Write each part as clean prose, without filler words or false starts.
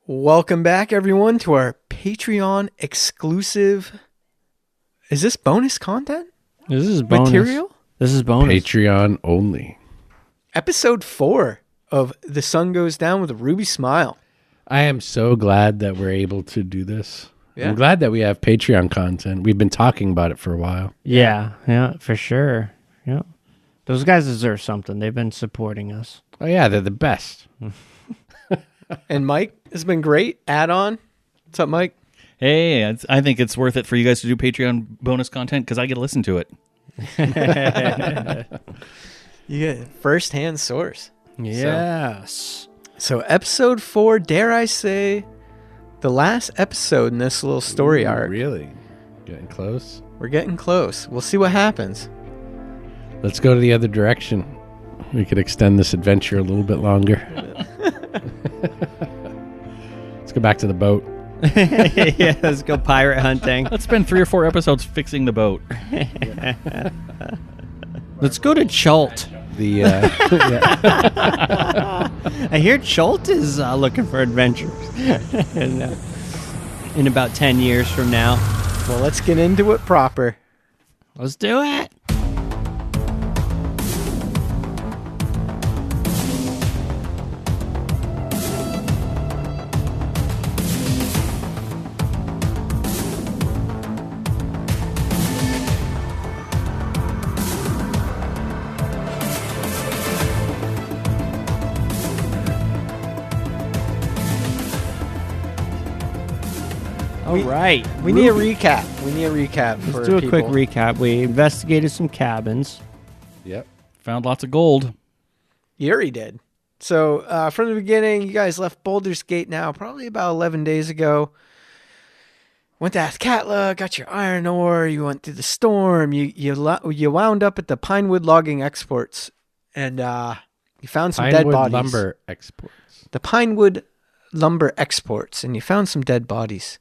Welcome back, everyone, to our Patreon exclusive. Is this bonus content? This is bonus material. This is bonus. Patreon only. Episode 4 of The Sun Goes Down with a Ruby Smile. I am so glad that we're able to do this. Yeah. I'm glad that we have Patreon content. We've been talking about it for a while. Yeah, for sure. Yeah, those guys deserve something. They've been supporting us. Oh yeah, they're the best. And Mike has been great. Add-on. What's up, Mike? Hey, I think it's worth it for you guys to do Patreon bonus content because I get to listen to it. You get first-hand source. Yes. So episode 4, dare I say, the last episode in this little story arc. Really? Getting close? We're getting close. We'll see what happens. Let's go to the other direction. We could extend this adventure a little bit longer. Let's go back to the boat. Yeah, let's go pirate hunting. Let's spend 3 or 4 episodes fixing the boat. Let's go to Chult. I hear Chult is looking for adventures in about 10 years from now. Well, let's get into it proper. Let's do it. All right. We need a recap. For Let's do a people. quick recap. We investigated some cabins. Yep. Found lots of gold. Yuri did. So from the beginning, you guys left Boulder's Gate now probably about 11 days ago. Went to Athkatla, got your iron ore. You went through the storm. You wound up at the Pinewood Logging Exports, and you found some dead bodies. Lumber exports. The Pinewood Lumber Exports, and you found some dead bodies.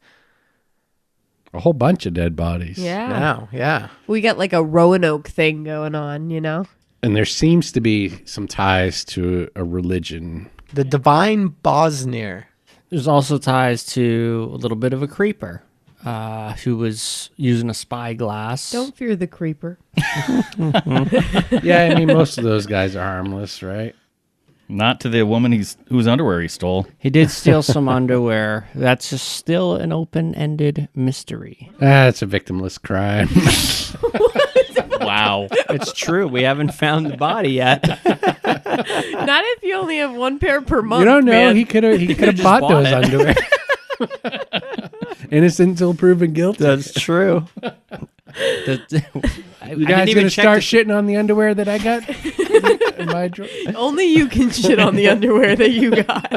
A whole bunch of dead bodies. Yeah. Now, yeah. We got like a Roanoke thing going on, you know? And there seems to be some ties to a religion. The Divine Bosnir. There's also ties to a little bit of a creeper who was using a spyglass. Don't fear the creeper. Yeah, I mean, most of those guys are harmless, right? Not to the woman whose underwear he stole. He did steal some underwear. That's just still an open-ended mystery. It's a victimless crime. Wow. It's true. We haven't found the body yet. Not if you only have one pair per month. You don't know. Man. He could have just bought bought those it. underwear. Innocent until proven guilty. That's true. You guys gonna start shitting on the underwear that I got in my drawer? Only you can shit on the underwear that you got.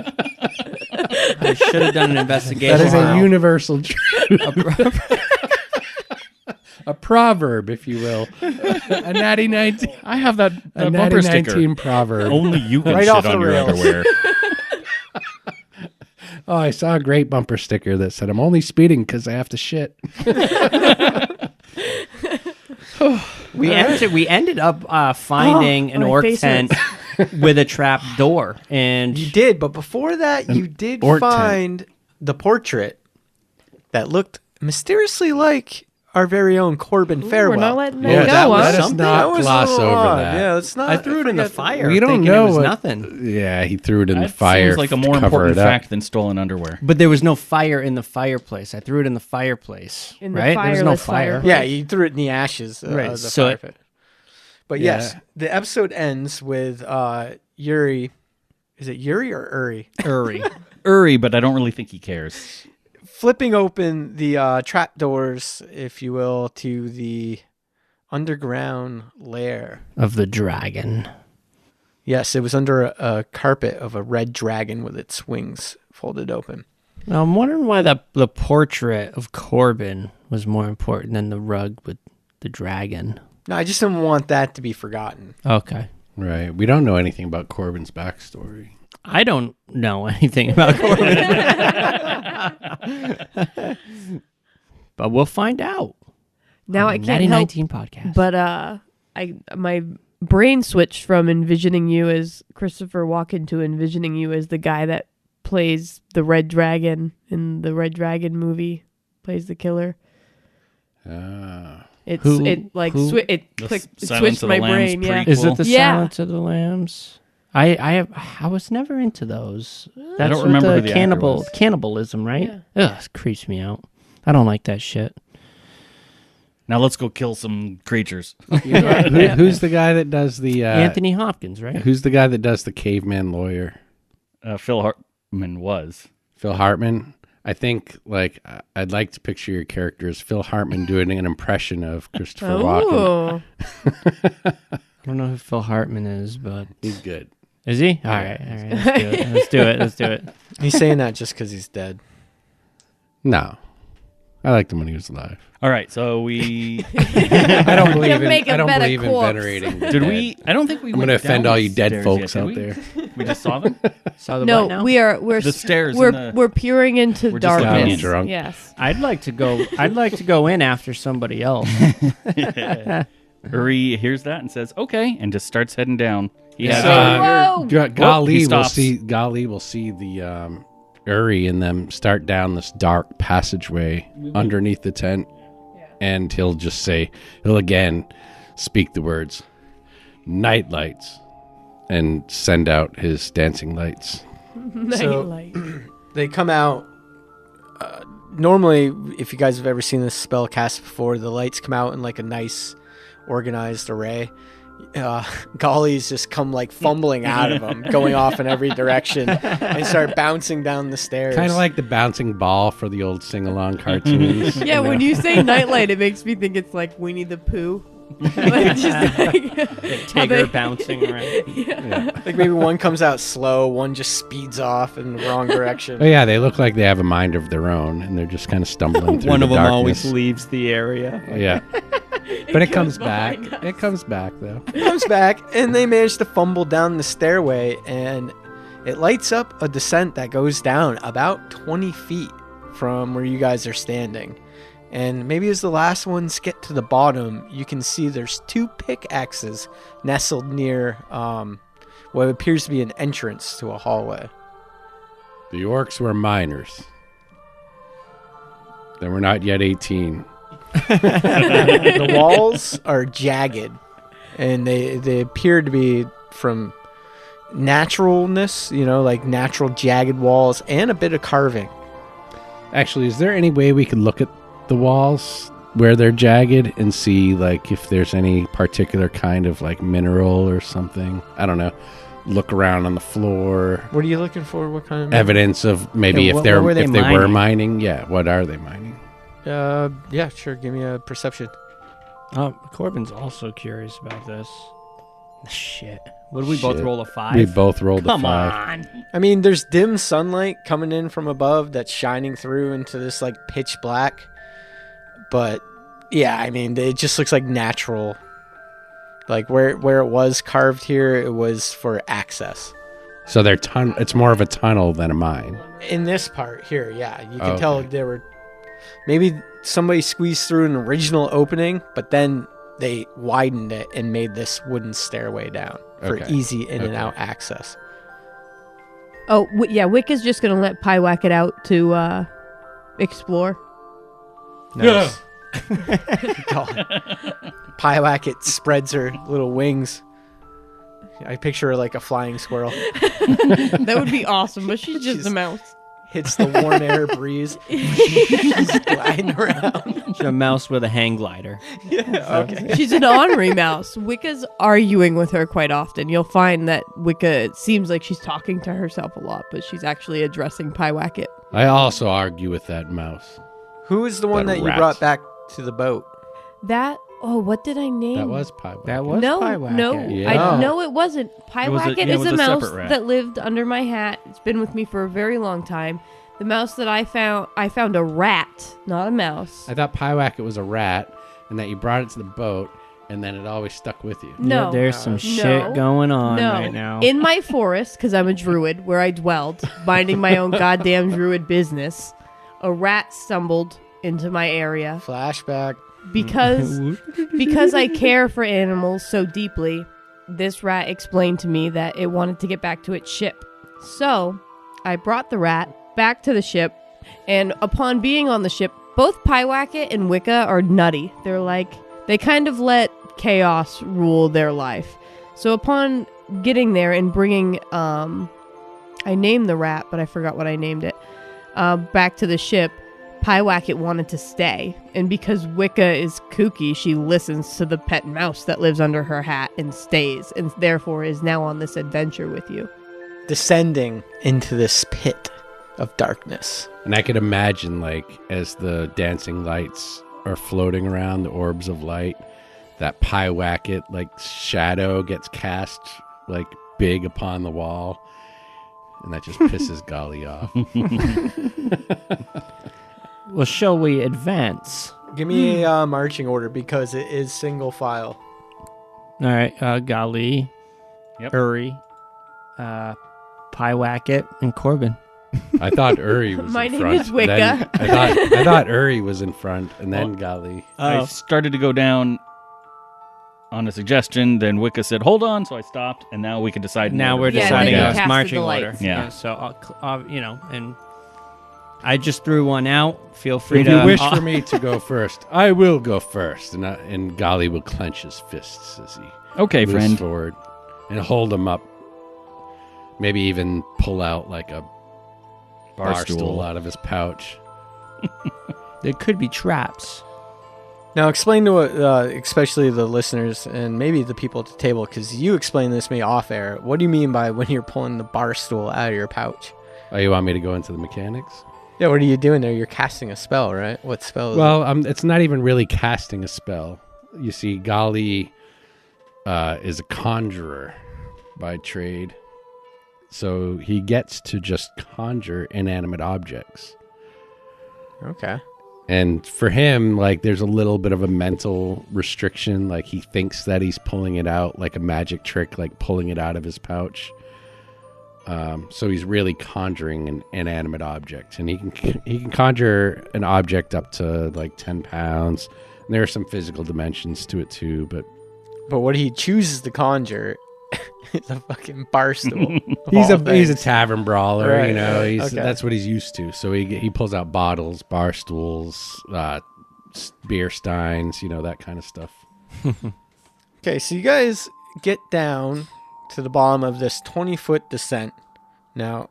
I should have done an investigation. That is a Wow. universal truth. A proverb, if you will. A natty 19. I have that A bumper natty sticker. 19 proverb. Only you can Right shit off the on your rails. underwear. Oh, I saw a great bumper sticker that said, "I'm only speeding because I have to shit." We ended up finding an my orc face tent with a trap door, and You did, but before that, you did ort find the portrait that looked mysteriously like our very own Corbin Farewell. We're not letting Yeah, that that go, was huh? something. Not was gloss a little over odd. that. Yeah, it's not. I threw it in the forget- fire. We don't thinking know it was what- nothing. Yeah, he threw it in the That fire. seems like a to more cover important it up. fact than stolen underwear. But there was no fire in the fireplace. I threw it in the fireplace. In the right? There was no fireless fire. fireplace. Yeah, you threw it in the ashes Right, of the so fire it- pit. But Yeah. yes, the episode ends with Yuri. Is it Yuri or Uri? Uri, but I don't really think he cares. Flipping open the trapdoors, if you will, to the underground lair. Of the dragon. Yes, it was under a carpet of a red dragon with its wings folded open. Now, I'm wondering why the portrait of Corbin was more important than the rug with the dragon. No, I just didn't want that to be forgotten. Okay. Right. We don't know anything about Corbin's backstory. I don't know anything about Corbin. But we'll find out. Now I on the can't Natty help 19 podcast. but my brain switched from envisioning you as Christopher Walken to envisioning you as the guy that plays the Red Dragon in the Red Dragon movie. Plays the killer. It Silence switched of my the Lambs brain. Yeah. prequel. Is it the Yeah. Silence of the Lambs? I was never into those. That's don't remember with who the actor was. cannibalism, right? Yeah. Ugh, it creeps me out. I don't like that shit. Now let's go kill some creatures. Who's the guy that does the Anthony Hopkins, right? Who's the guy that does the caveman lawyer? Phil Hartman was. Phil Hartman. I think I'd like to picture your character as Phil Hartman doing an impression of Christopher Walken. Oh. I don't know who Phil Hartman is, but He's good. is he? All right. Let's do it. Let's do it. He's saying that just because he's dead. No, I liked him when he was alive. All right, so we I don't believe in. make a I don't better believe in corpse. venerating. the did dead. we? I don't think we. I'm went going to offend down all the you dead stairs folks yet, out did we? there. We just saw them. Saw the No, what now? we're The stairs We're in the- we're peering into We're just darkness. getting drunk. Yes. I'd like to go in after somebody else. Uri hears that and says, "Okay," and just starts heading down. He has Whoa! Gali he will stops. see. Gali will see the Uri and them start down this dark passageway underneath the tent, and he'll again speak the words, "Night lights," and send out his dancing lights. So- Nightlight. They come out. Normally, if you guys have ever seen this spell cast before, the lights come out in like a nice, organized array. Gollies just come like fumbling out of them, going off in every direction, and start bouncing down the stairs. Kind of like the bouncing ball for the old sing-along cartoons. Yeah, when you say nightlight, it makes me think it's like Winnie the Pooh. Like, just like, how they- Tigger bouncing around. like maybe one comes out slow, one just speeds off in the wrong direction. Oh yeah, they look like they have a mind of their own, and they're just kind of stumbling through One the of them darkness. always leaves the area. Yeah, but it comes goes back. behind us. It comes back though. Comes back, and they manage to fumble down the stairway, and it lights up a descent that goes down about 20 feet from where you guys are standing. And maybe as the last ones get to the bottom, you can see there's two pickaxes nestled near what appears to be an entrance to a hallway. The orcs were minors. They were not yet 18. The walls are jagged, and they appear to be from naturalness, like natural jagged walls and a bit of carving. Actually, is there any way we could look at the walls where they're jagged and see if there's any particular kind of mineral or something? I don't know. Look around on the floor. What are you looking for? What kind of Evidence of maybe Yeah, if what they were they were mining? mining. Yeah, what are they mining? Yeah, sure. Give me a perception. Corbin's also curious about this. Shit. What did we both Shit. roll, a 5? We both rolled Come a 5. on. I mean, there's dim sunlight coming in from above that's shining through into this pitch black. But yeah, I mean, it just looks like natural. Where it was carved here, it was for access. So it's more of a tunnel than a mine. In this part here, yeah, you can Okay. tell there were maybe somebody squeezed through an original opening, but then they widened it and made this wooden stairway down for Okay. easy in and Okay. out access. Oh, yeah, Wick is just going to let Pyewack it out to explore. Nice. Pyewack, it spreads her little wings. I picture her like a flying squirrel. That would be awesome, but she's just She's- a mouse. Hits the warm air breeze. She's gliding around. She's a mouse with a hang glider. Okay. She's an ornery mouse. Wicca's arguing with her quite often. You'll find that Wicca, it seems like she's talking to herself a lot, but she's actually addressing Pyewacket. I also argue with that mouse. Who is the one That that you rat. brought back to the boat? What did I name? That was Pie. That was no, Pyewacket. no, Yeah. no, it wasn't. Pyewacket it is was a a mouse separate rat. that lived under my hat. It's been with me for a very long time. The mouse that I found a rat, not a mouse. I thought Pyewacket was a rat, and that you brought it to the boat, and then it always stuck with you. No, Yeah, there's some shit going on no. right now. In my forest, because I'm a druid, where I dwelled, minding my own goddamn druid business, a rat stumbled into my area. Flashback. Because I care for animals so deeply, this rat explained to me that it wanted to get back to its ship. So, I brought the rat back to the ship, and upon being on the ship, both Pyewacket and Wicca are nutty. They're like, they kind of let chaos rule their life. So upon getting there and bringing, I named the rat, but I forgot what I named it, back to the ship, Pyewacket wanted to stay. And because Wicca is kooky, she listens to the pet mouse that lives under her hat and stays, and therefore is now on this adventure with you. Descending into this pit of darkness. And I could imagine, like, as the dancing lights are floating around, the orbs of light, that Pyewacket, like, shadow gets cast, like, big upon the wall. And that just pisses Golly off. Well, shall we advance? Give me a marching order because it is single file. All right, Gali, Yep. Uri, Pyewacket, and Corbin. I thought Uri was My in name front. is Wicca. Then I thought Uri was in front, and then Golly. I started to go down on a suggestion. Then Wicca said, "Hold on," so I stopped, and now we can decide. in Now order. we're Yeah, deciding then you on casted marching the order. lights. Yeah. So, and I just threw one out. Feel free If to you wish for me to go first, I will go first. And Golly will clench his fists as he Okay, moves friend. forward and hold him up. Maybe even pull out like a bar stool out of his pouch. There could be traps. Now explain to especially the listeners and maybe the people at the table, because you explained this to me off air. What do you mean by when you're pulling the bar stool out of your pouch? Oh, you want me to go into the mechanics? Yeah, what are you doing there? You're casting a spell, right? What spell is it? Well, it's not even really casting a spell. You see, Golly is a conjurer by trade. So he gets to just conjure inanimate objects. Okay. And for him, like, there's a little bit of a mental restriction. Like, he thinks that he's pulling it out like a magic trick, like pulling it out of his pouch. So he's really conjuring an inanimate object. And he can conjure an object up to like 10 pounds. And there are some physical dimensions to it too, but What he chooses to conjure is a fucking bar stool. he's Of all a things. tavern brawler, Right, you know. right, He's okay. That's what he's used to. So he pulls out bottles, bar stools, beer steins, you know, that kind of stuff. Okay, so you guys get down to the bottom of this 20-foot descent. Now,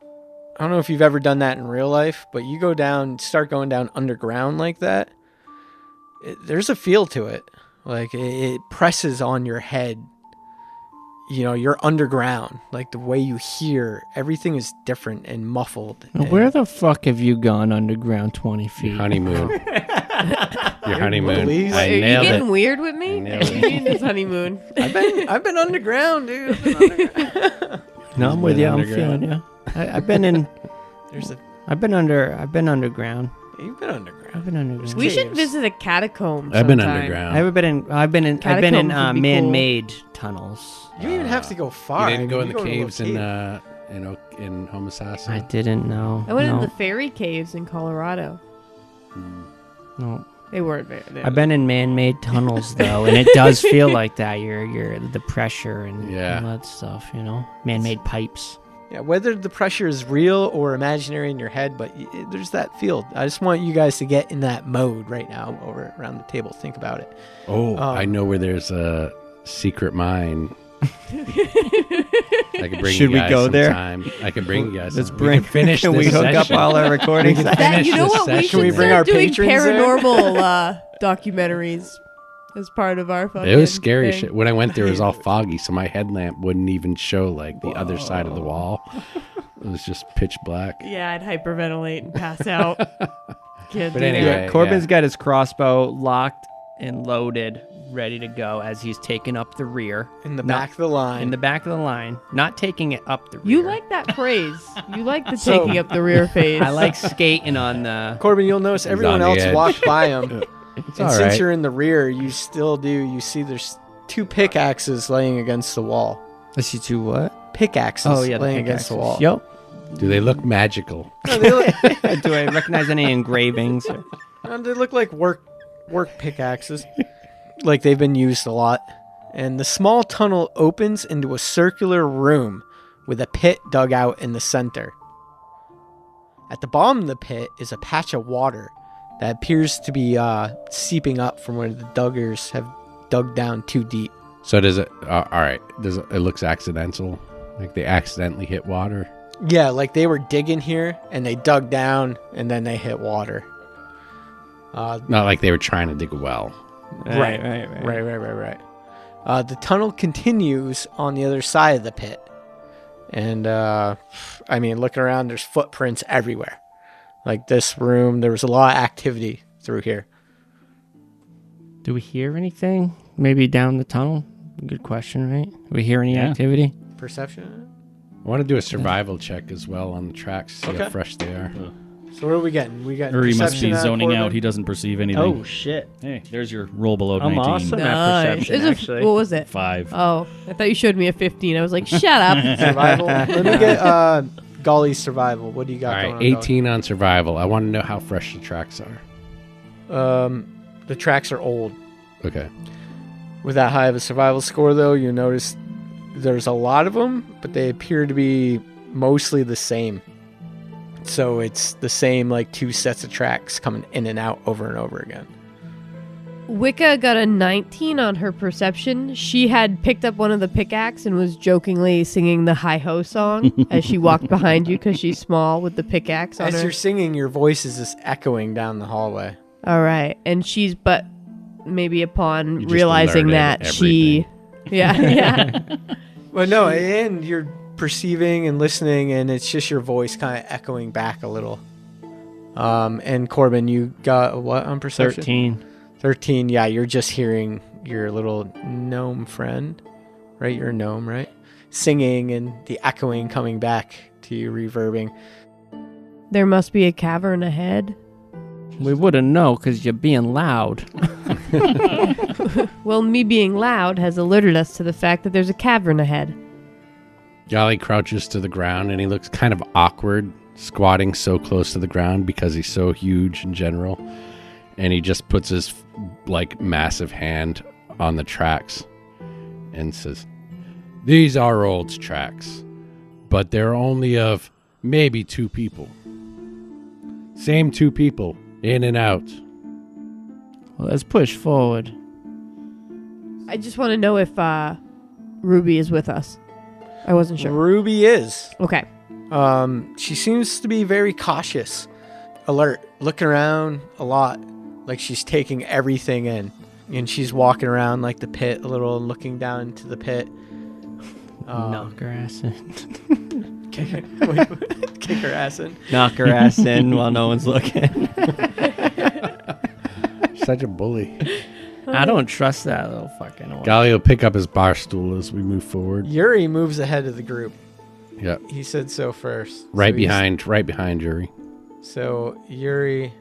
I don't know if you've ever done that in real life, but you start going down underground like that. There's a feel to it. Like, it presses on your head. You know, you're underground. Like, the way you hear, everything is different and muffled. Now, where the fuck have you gone underground 20 feet? Your honeymoon. Your honeymoon. Please. I Are you nailed getting it. weird with me? I nailed it. You need this honeymoon. I've been underground, dude. I've been underground. No, I'm with been you. I'm underground. feeling you. I've been in. There's I've been underground. you've been underground. I've been underground. We should Caves. visit a catacomb. I've been sometime. underground. I've been in Catacombs would be man-made tunnels. You don't even have to go far. You didn't go I in mean, the you go to a caves cave. in Homosassa? I didn't know. I went no, in the fairy caves in Colorado. no. They weren't very. I've been in man-made tunnels though, and it does feel like that. You're the pressure and Yeah. all that stuff. You know, man-made pipes. Yeah, whether the pressure is real or imaginary in your head, but there's that feel. I just want you guys to get in that mode right now over around the table. Think about it. Oh, I know where there's a secret mine. I could bring Should you we guys go there? sometime. I could bring you guys. Let's some- bring. We can finish Can this we hook up session. all our recordings? Finish You know this what? We session. should Can we bring start our doing patrons there? paranormal documentaries as part of our fucking It was scary thing. shit. When I went there, it was all foggy, so my headlamp wouldn't even show like the other side of the wall. It was just pitch black. Yeah, I'd hyperventilate and pass out. Can't But do anyway, that. Yeah, Corbin's yeah. got his crossbow locked and loaded, ready to go as he's taking up the rear. In the No, back of the line. In the back of the line, not taking it up the rear. You like that phrase. You like the So- taking up the rear phase. I like skating on the. Corbin, you'll notice everyone on the else edge. walked by him. It's And all since right. you're in the rear, you still do. You see there's two pickaxes laying against the wall. I see two what? Pickaxes Oh yeah, the laying against the wall. Yep. Do they look magical? No, they, look, Do I recognize any engravings? no, they look like work pickaxes. Like they've been used a lot. And the small tunnel opens into a circular room with a pit dug out in the center. At the bottom of the pit is a patch of water that appears to be seeping up from where the duggers have dug down too deep. So does it? All right. Does it looks accidental? Like they accidentally hit water? Yeah, like they were digging here and they dug down and then they hit water. Not like they were trying to dig a well. Right. The tunnel continues on the other side of the pit. And, looking around, there's footprints everywhere. Like this room, there was a lot of activity through here. Do we hear anything? Maybe down the tunnel? Good question, right? Do we hear any activity? Perception? I want to do a survival check as well on the tracks, see how Okay. fresh they are. So what are we getting? We got Uri must perception be zoning Corbin? out. He doesn't perceive anything. Oh, shit. Hey, there's your roll below I'm 19. awesome. That Nice. perception, Is it- actually. what was it? 5. Oh, I thought you showed me a 15. I was like, shut up. Survival. Let me get Golly's survival. What do you All got right, going on? 18 on survival. I want to know how fresh the tracks are. Golly? The tracks are old. Okay. With that high of a survival score, though, you notice there's a lot of them, but they appear to be mostly the same. So it's the same, like, 2 sets of tracks coming in and out over and over again. Wicca got a 19 on her perception. She had picked up one of the pickaxe and was jokingly singing the hi-ho song as she walked behind you because she's small with the pickaxe on As her. you're singing, your voice is just echoing down the hallway. All right. And but maybe upon You just realizing alerted that she... Yeah. Well, no, and you're perceiving and listening, and it's just your voice kind of echoing back a little. And Corbin, you got what on perception? 13. 13, yeah, you're just hearing your little gnome friend, right? You're a gnome, right? Singing and the echoing coming back to you, reverbing. There must be a cavern ahead. We wouldn't know because you're being loud. Well, me being loud has alerted us to the fact that there's a cavern ahead. Golly crouches to the ground and he looks kind of awkward squatting so close to the ground because he's so huge in general. And he just puts his massive hand on the tracks and says, "These are old tracks, but they're only of maybe 2 people. Same 2 people, in and out." Well, let's push forward. I just want to know if Ruby is with us. I wasn't sure. Ruby is. Okay. She seems to be very cautious, alert, looking around a lot, like she's taking everything in. And she's walking around like the pit a little, looking down into the pit. Knock her ass in. Kick her ass in. Knock her ass in while no one's looking. Such a bully. I don't trust that little fucking one. Golly will pick up his bar stool as we move forward. Yuri moves ahead of the group. Yep. He said so first. Right So he's- behind Yuri. So Yuri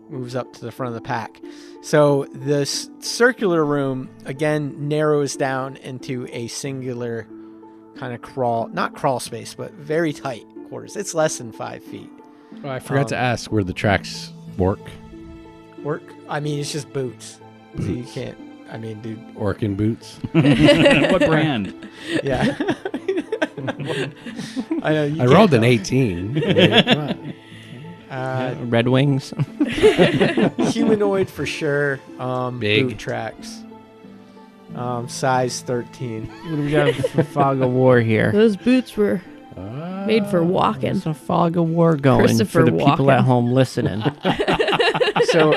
moves up to the front of the pack. So this circular room again narrows down into a singular kind of not crawl space, but very tight quarters. It's less than 5 feet. Oh, I forgot to ask where the tracks work. Work? I mean, it's just boots. So you can't, dude. Orkin boots. What brand? Yeah. I know. I rolled an 18. I mean, come on. Red Wings. Humanoid for sure. Big. Boot tracks. Size 13. What do we got for fog of war here? Those boots were made for There's walking. some fog of war going Christopher for the people Walken. at home listening. So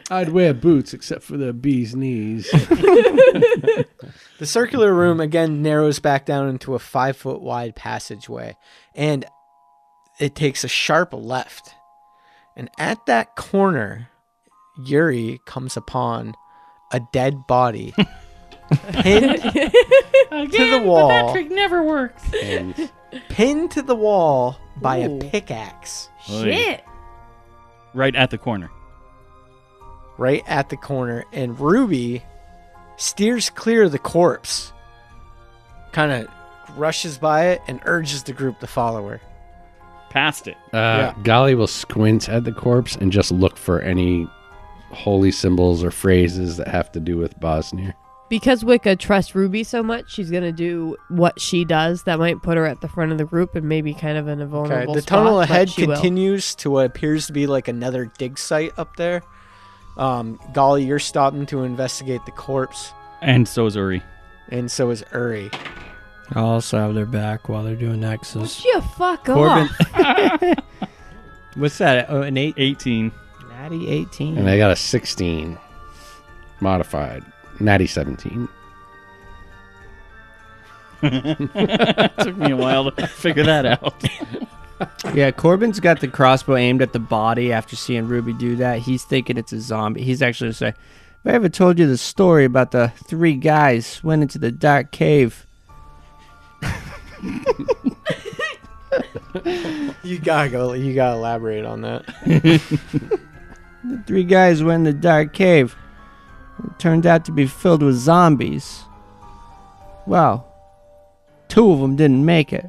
I'd wear boots except for the bee's knees. the circular room again narrows back down into a 5-foot wide passageway, and it takes a sharp left. And at that corner, Yuri comes upon a dead body pinned to the wall. That trick never works. And Pinned to the wall by Ooh. a pickaxe. Shit. Right at the corner. Right at the corner, and Ruby steers clear of the corpse, kind of rushes by it, and urges the group to follow her. Past it. Yeah. Golly will squint at the corpse and just look for any holy symbols or phrases that have to do with Bosnia. because Wicca trusts Ruby so much, she's gonna do what she does. That might put her at the front of the group and maybe kind of in a vulnerable The spot, tunnel but ahead she will. continues to what appears to be like another dig site up there. Golly, you're stopping to investigate the corpse, And so is Uri. and so is Uri. I'll also have their back while they're doing X's. Would you fuck Corbin. off? What's that? Oh, an 8? 18. Natty 18. And I got a 16 modified. Natty 17. Took me a while to figure that out. Yeah, Corbin's got the crossbow aimed at the body after seeing Ruby do that. He's thinking it's a zombie. He's actually saying, "Have I ever told you the story about the 3 guys went into the dark cave?" You gotta elaborate on that. The 3 guys went in the dark cave. It turned out to be filled with zombies. Well, 2 of them didn't make it.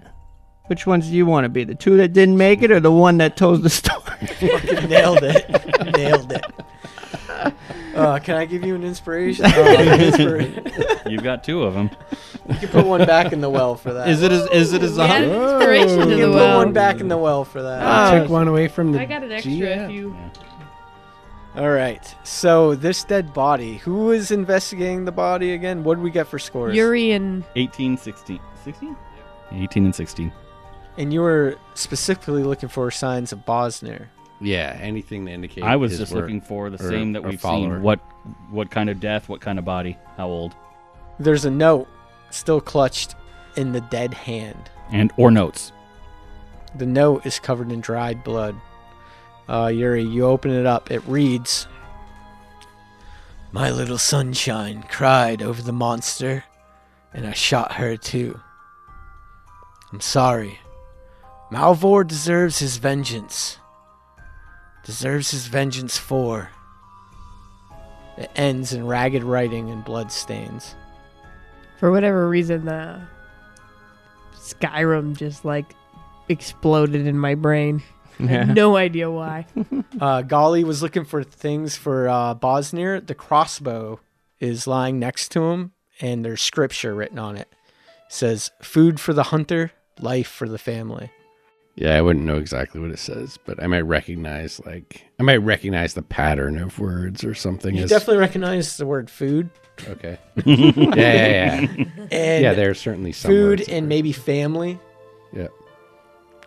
Which ones do you want to be? The 2 that didn't make it or the one that told the story? Nailed it. Nailed it. Can I give you an inspiration? You've got 2 of them. You can put one back in the well for that. Is it a Add zombie? an inspiration to You the can put well. one back in the well for that. Ah. Took one away from the I got an extra if you. All right. So this dead body. Who was investigating the body again? What did we get for scores? Yuri and 18, 16. 16? 18 and 16. And you were specifically looking for signs of Bosnir. Yeah, anything to indicate. I was his just work. looking for the or- same that or we've follower. seen. What kind of death? What kind of body? How old? There's a note still clutched in the dead hand. Or notes. The note is covered in dried blood. Yuri, you open it up. It reads, "My little sunshine cried over the monster, and I shot her too. I'm sorry. Malvor deserves his vengeance. Deserves his vengeance for." It ends in ragged writing and blood stains. for whatever reason, the Skyrim just like exploded in my brain. I have no idea why. Golly was looking for things for Bosnir. The crossbow is lying next to him, and there's scripture written on it. It says, "Food for the hunter, life for the family." Yeah, I wouldn't know exactly what it says, but I might recognize the pattern of words or something. You as, definitely recognize the word food. Okay. yeah. And Yeah, there's certainly some food words and that- maybe family. Yeah.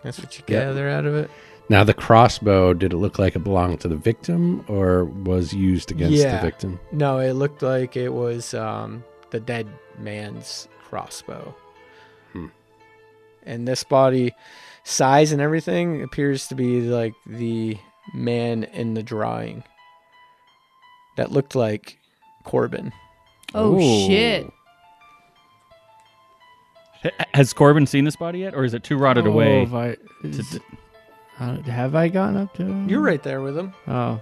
That's what you Yeah. gather out of it. Now, the crossbow, did it look like it belonged to the victim or was used against the Yeah. victim? No, it looked like it was the dead man's crossbow. And this body, size and everything, appears to be like the man in the drawing. That looked like Corbin. Oh Ooh. shit! Has Corbin seen this body yet, or is it too rotted away? Have I gone up to him? You're right there with him. Oh.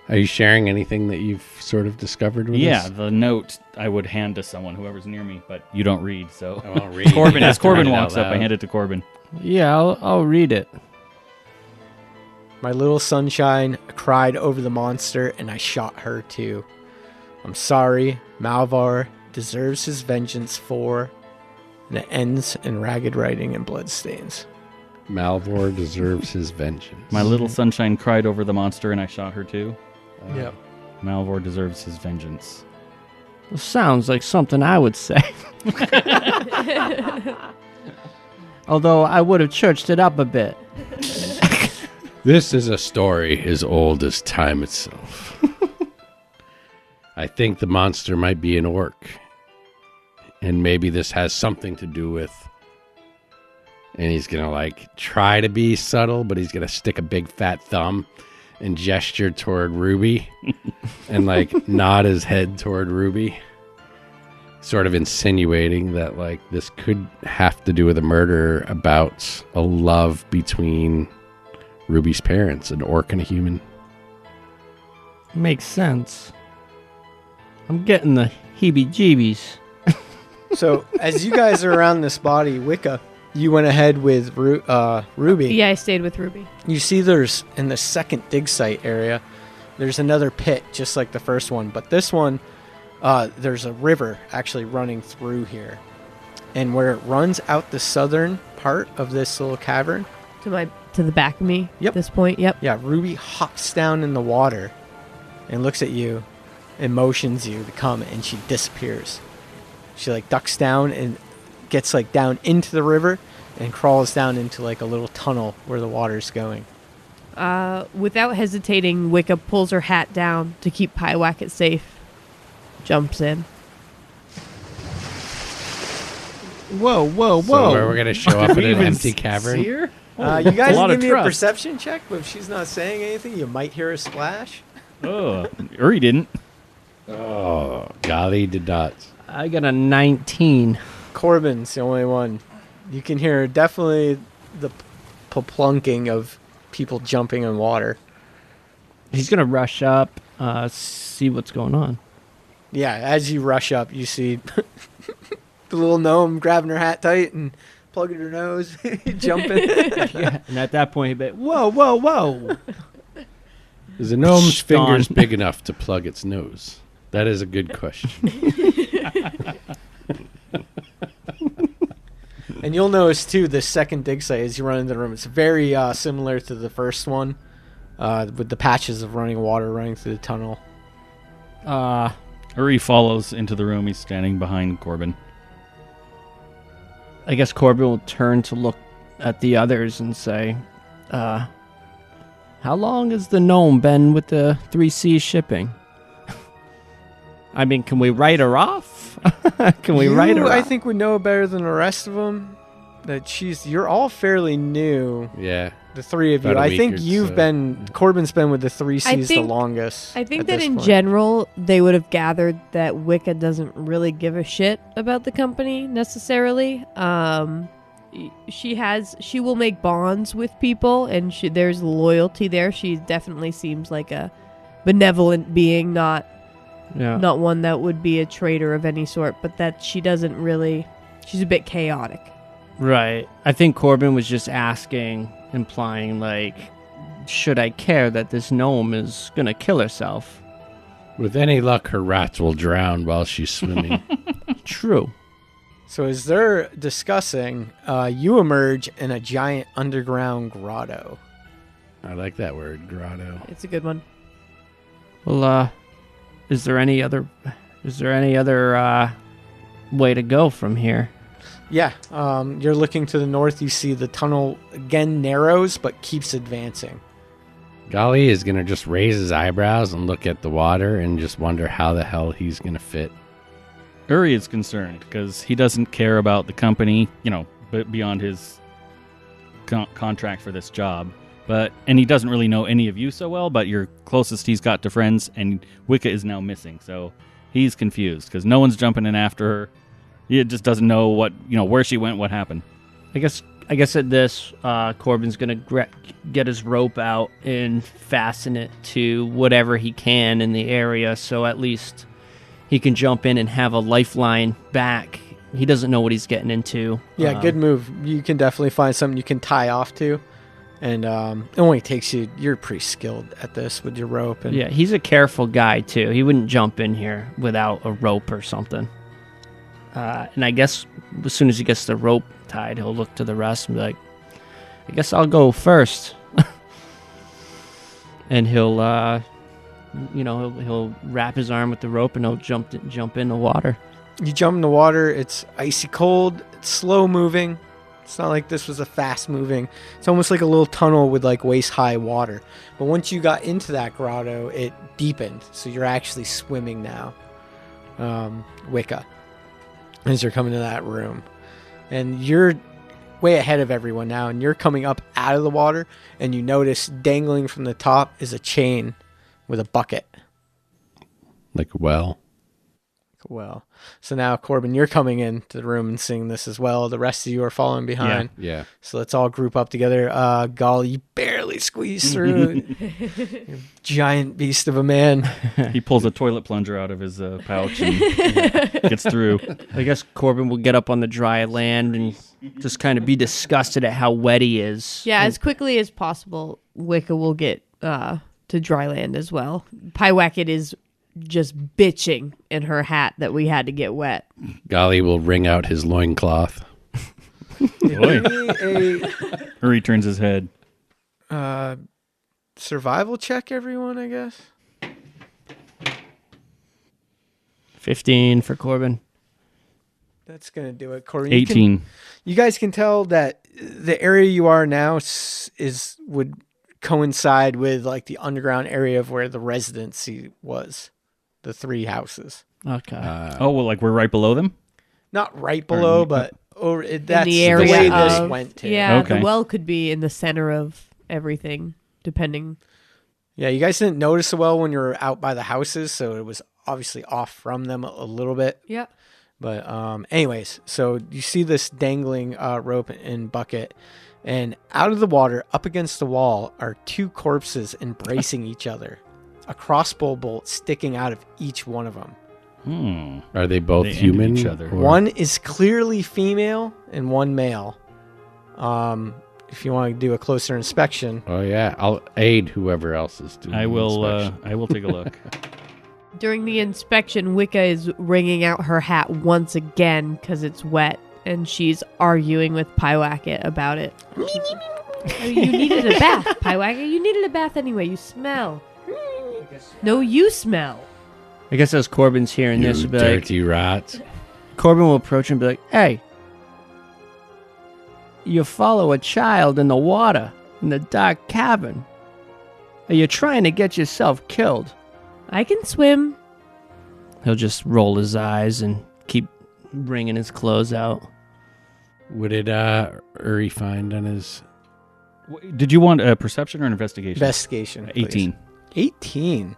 Are you sharing anything that you've sort of discovered with Yeah, us? the note I would hand to someone, whoever's near me, but you don't read, so. I won't read. Corbin, You as have to Corbin read it walks out up, I loud. hand it to Corbin. Yeah, I'll read it. My little sunshine cried over the monster, and I shot her too. I'm sorry, Malvar deserves his vengeance for, and it ends in ragged writing and bloodstains. Malvor deserves his vengeance. My little sunshine cried over the monster, and I shot her too. Yep. Malvor deserves his vengeance. Well, sounds like something I would say. Although I would have churched it up a bit. This is a story as old as time itself. I think the monster might be an orc. And maybe this has something to do with... And he's going to, try to be subtle, but he's going to stick a big fat thumb and gesture toward Ruby. And, nod his head toward Ruby. Sort of insinuating that, this could have to do with a murder about a love between... Ruby's parents, an orc and a human. Makes sense. I'm getting the heebie-jeebies. So, as you guys are around this body, Wicca, you went ahead with Ruby. Yeah, I stayed with Ruby. You see there's, in the second dig site area, there's another pit, just like the first one. But this one, there's a river actually running through here. And where it runs out the southern part of this little cavern. To the back of me Yep. at this point. Yep. Yeah, Ruby hops down in the water and looks at you and motions you to come, and she disappears. She like ducks down and gets like down into the river and crawls down into like a little tunnel where the water's going. Without hesitating, Wicca pulls her hat down to keep Pyewacket safe. Jumps in. Whoa, whoa, So whoa. where we're gonna show up in We an even empty cavern. see her? You guys a lot give of me a trust. perception check, but if she's not saying anything, you might hear a splash. Oh, Uri didn't. Oh, golly did not. I got a 19. Corbin's the only one. You can hear definitely the plunking of people jumping in water. He's going to rush up, see what's going on. Yeah, as you rush up, you see the little gnome grabbing her hat tight and plugging her nose, jumping. Yeah. And at that point, he'd be, whoa, whoa, whoa. Is a gnome's Stunned. fingers big enough to plug its nose? That is a good question. And you'll notice, too, the second dig site as you run into the room, it's very similar to the first one, with the patches of running water running through the tunnel. Uri follows into the room. He's standing behind Corbin. I guess Corbin will turn to look at the others and say, how long has the gnome been with the 3C shipping? I mean, can we write her off? Can we write her I off? think would know better than the rest of them that you're all fairly new, Yeah. the three of you. About a I week think or so. Corbin's been with the 3Cs the think- longest. I think at that this in point. general, they would have gathered that Wicca doesn't really give a shit about the company necessarily. She will make bonds with people, and there's loyalty there. She definitely seems like a benevolent being, not one that would be a traitor of any sort, but that she doesn't really. She's a bit chaotic. Right. I think Corbin was just asking, implying, like, should I care that this gnome is going to kill herself? With any luck, her rats will drown while she's swimming. True. So as they're discussing, you emerge in a giant underground grotto. I like that word, grotto. It's a good one. Well, is there any other way to go from here? Yeah, you're looking to the north. You see the tunnel again narrows, but keeps advancing. Golly is going to just raise his eyebrows and look at the water and just wonder how the hell he's going to fit. Uri is concerned because he doesn't care about the company, but beyond his contract for this job. And he doesn't really know any of you so well, but you're closest he's got to friends, and Wicca is now missing. So he's confused because no one's jumping in after her. He just doesn't know where she went, what happened. I guess at this, Corbin's gonna get his rope out and fasten it to whatever he can in the area, so at least he can jump in and have a lifeline back. He doesn't know what he's getting into. Yeah, good move. You can definitely find something you can tie off to. And it only takes you, you're pretty skilled at this with your rope. And Yeah, he's a careful guy, too. He wouldn't jump in here without a rope or something. And I guess as soon as he gets the rope tied, he'll look to the rest and be like, I guess I'll go first. And he'll wrap his arm with the rope and he'll jump in the water. You jump in the water. It's icy cold. It's slow moving. It's not like this was a fast moving. It's almost like a little tunnel with like waist high water. But once you got into that grotto, it deepened. So you're actually swimming now, Wicca, as you're coming to that room. And you're way ahead of everyone now. And you're coming up out of the water. And you notice dangling from the top is a chain with a bucket. Like a well. Well, so now, Corbin, you're coming into the room and seeing this as well. The rest of you are following behind. Yeah. So let's all group up together. Golly, you barely squeeze through. You're a giant beast of a man. He pulls a toilet plunger out of his pouch and gets through. I guess Corbin will get up on the dry land and just kind of be disgusted at how wet he is. Yeah, as quickly as possible, Wicca will get to dry land as well. Pyewacket is just bitching in her hat that we had to get wet. Golly will wring out his loincloth. Boy. A Uri turns his head. survival check, everyone, I guess. 15 for Corbin. That's going to do it. Corey, 18. You guys can tell that the area you are now would coincide with like the underground area of where the residency was, the 3 houses. Okay. Oh, well, like we're right below them? Not right below, but over. That's in the area way of, this went to. Yeah, Okay. the well could be in the center of everything, depending. Yeah, you guys didn't notice the well when you were out by the houses, so it was obviously off from them a little bit. Yeah. But anyways, so you see this dangling rope and bucket, and out of the water, up against the wall, are 2 corpses embracing each other. A crossbow bolt sticking out of each one of them. Are they both They ended human? each other. or- One is clearly female and one male. If you want to do a closer inspection. Oh yeah, I'll aid whoever else is doing. I the will inspection. take a look. During the inspection, Wicca is wringing out her hat once again because it's wet, and she's arguing with Pyewacket about it. Oh, you needed a bath, Pyewacket. You needed a bath anyway. You smell. No, you smell. I guess as Corbin's hearing You this, he'll be like, dirty rat. Corbin will approach him and be like, hey, you follow a child in the water in the dark cavern. Are you trying to get yourself killed? I can swim. He'll just roll his eyes and keep wringing his clothes out. What did Uri find on his? Did you want a perception or an investigation? Investigation. Please. 18. 18.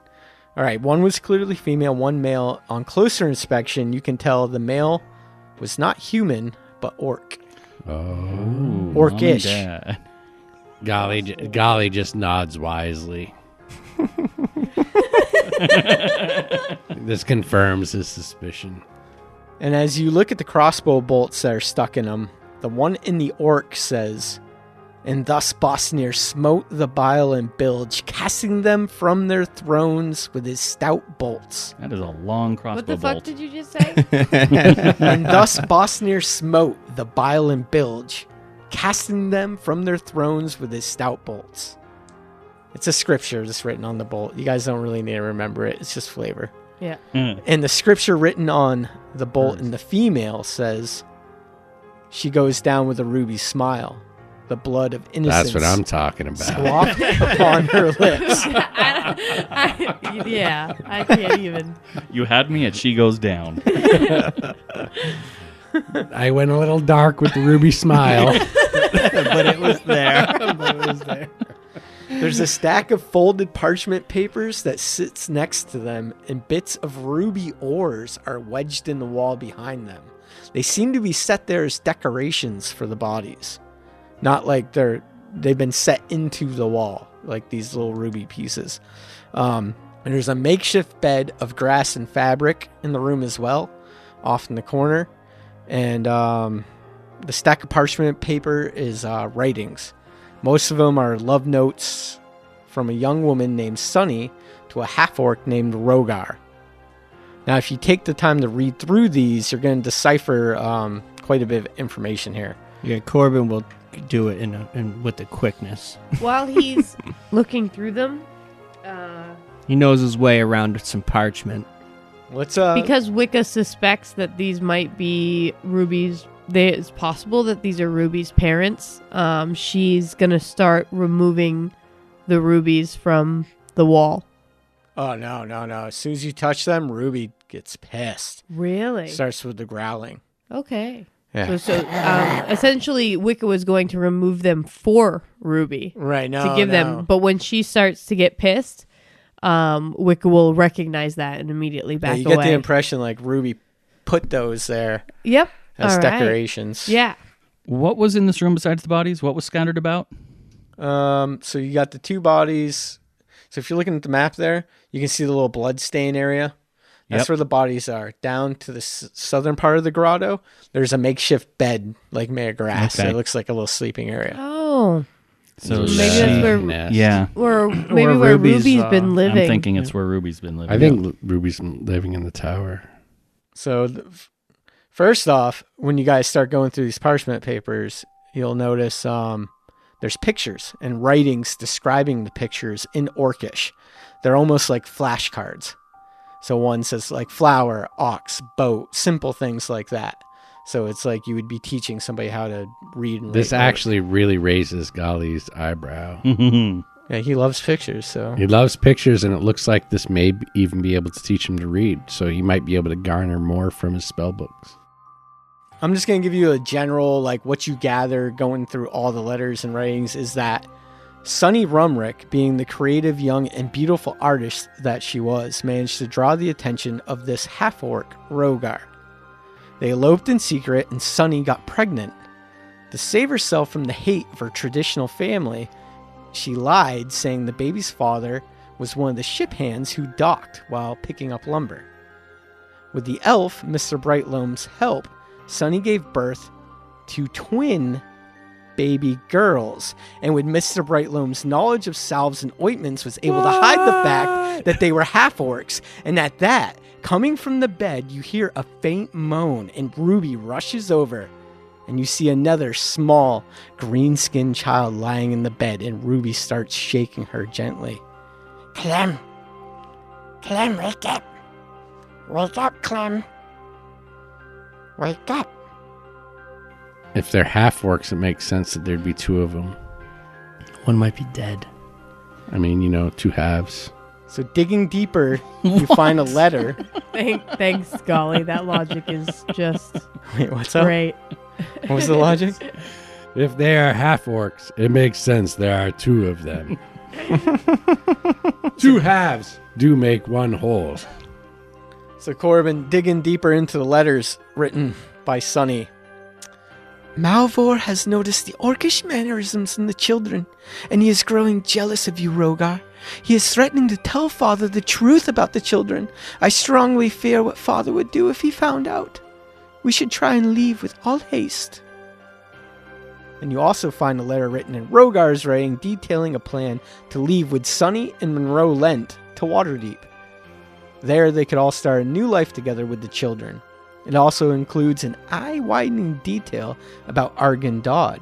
All right, one was clearly female, one male. On closer inspection, you can tell the male was not human, but orc. Oh, Ooh, Orcish. Mom and Dad. golly just nods wisely. This confirms his suspicion. And as you look at the crossbow bolts that are stuck in them, the one in the orc says, "And thus Bosnir smote the bile and bilge, casting them from their thrones with his stout bolts." That is a long crossbow What the fuck bolt. did you just say? And thus Bosnir smote the bile and bilge, casting them from their thrones with his stout bolts. It's a scripture that's written on the bolt. You guys don't really need to remember it. It's just flavor. Yeah. And the scripture written on the bolt in the female says, "She goes down with a ruby smile. The blood of innocence That's what I'm talking about. swapped upon her lips." Yeah, I can't even. You had me at she goes down. I went a little dark with the ruby smile. But it was there. There's a stack of folded parchment papers that sits next to them, and bits of ruby ores are wedged in the wall behind them. They seem to be set there as decorations for the bodies. Not like they've been set into the wall, like these little ruby pieces. And there's a makeshift bed of grass and fabric in the room as well, off in the corner. And the stack of parchment paper is writings. Most of them are love notes from a young woman named Sunny to a half-orc named Rogar. Now, if you take the time to read through these, you're going to decipher quite a bit of information here. Yeah, Corbin will do it in with the quickness. While he's looking through them, He knows his way around some parchment. Let's because Wicca suspects that these might be Ruby's. It's possible that these are Ruby's parents. She's gonna start removing the rubies from the wall. Oh, no. As soon as you touch them, Ruby gets pissed. Really? Starts with the growling. Okay. Yeah. So essentially, Wicca was going to remove them for Ruby Right, no, to give them. But when she starts to get pissed, Wicca will recognize that and immediately back you away. get the impression like Ruby put those there Yep. as All right. decorations. Yeah. What was in this room besides the bodies? What was scattered about? So you got the 2 bodies. So if you're looking at the map there, you can see the little blood stain area. That's Yep. where the bodies are. Down to the southern part of the grotto, there's a makeshift bed, like made of grass. Okay. So it looks like a little sleeping area. Oh. So Maybe that's where- nest. Yeah, Or maybe where Ruby's, Ruby's been I'm living. thinking it's where Ruby's been living. I think Ruby's living in the tower. So, first off, when you guys start going through these parchment papers, you'll notice there's pictures and writings describing the pictures in Orcish. They're almost like flashcards. So one says like flower, ox, boat, simple things like that. So it's like you would be teaching somebody how to read and This write. actually really raises Golly's eyebrow. Yeah, he loves pictures, so He loves pictures, and it looks like this may even be able to teach him to read. So he might be able to garner more from his spell books. I'm just going to give you a general, like what you gather going through all the letters and writings is that Sunny Rumrick, being the creative, young, and beautiful artist that she was, managed to draw the attention of this half-orc, Rogar. They eloped in secret, and Sunny got pregnant. To save herself from the hate of her traditional family, she lied, saying the baby's father was one of the ship hands who docked while picking up lumber. With the elf, Mr. Brightloam's help, Sunny gave birth to twin baby girls, and with Mr. Brightloam's knowledge of salves and ointments was able to hide the fact that they were half-orcs, and at that, coming from the bed, you hear a faint moan, and Ruby rushes over, and you see another small, green-skinned child lying in the bed, and Ruby starts shaking her gently. Clem! Clem, wake up! Wake up, Clem! Wake up! If they're half-orcs, it makes sense that there'd be two of them. One might be dead. I mean, you know, two halves. So digging deeper, you find a letter. Thanks, Golly. That logic is just Wait, what's up? great. What was the logic? If they are half-orcs, it makes sense there are two of them. Two halves do make one whole. So Corbin, digging deeper into the letters written by Sunny. Malvor has noticed the orcish mannerisms in the children, and he is growing jealous of you, Rogar. He is threatening to tell Father the truth about the children. I strongly fear what Father would do if he found out. We should try and leave with all haste. And you also find a letter written in Rogar's writing detailing a plan to leave with Sunny and Monroe Lent to Waterdeep. There they could all start a new life together with the children. It also includes an eye-widening detail about Argon Dodd,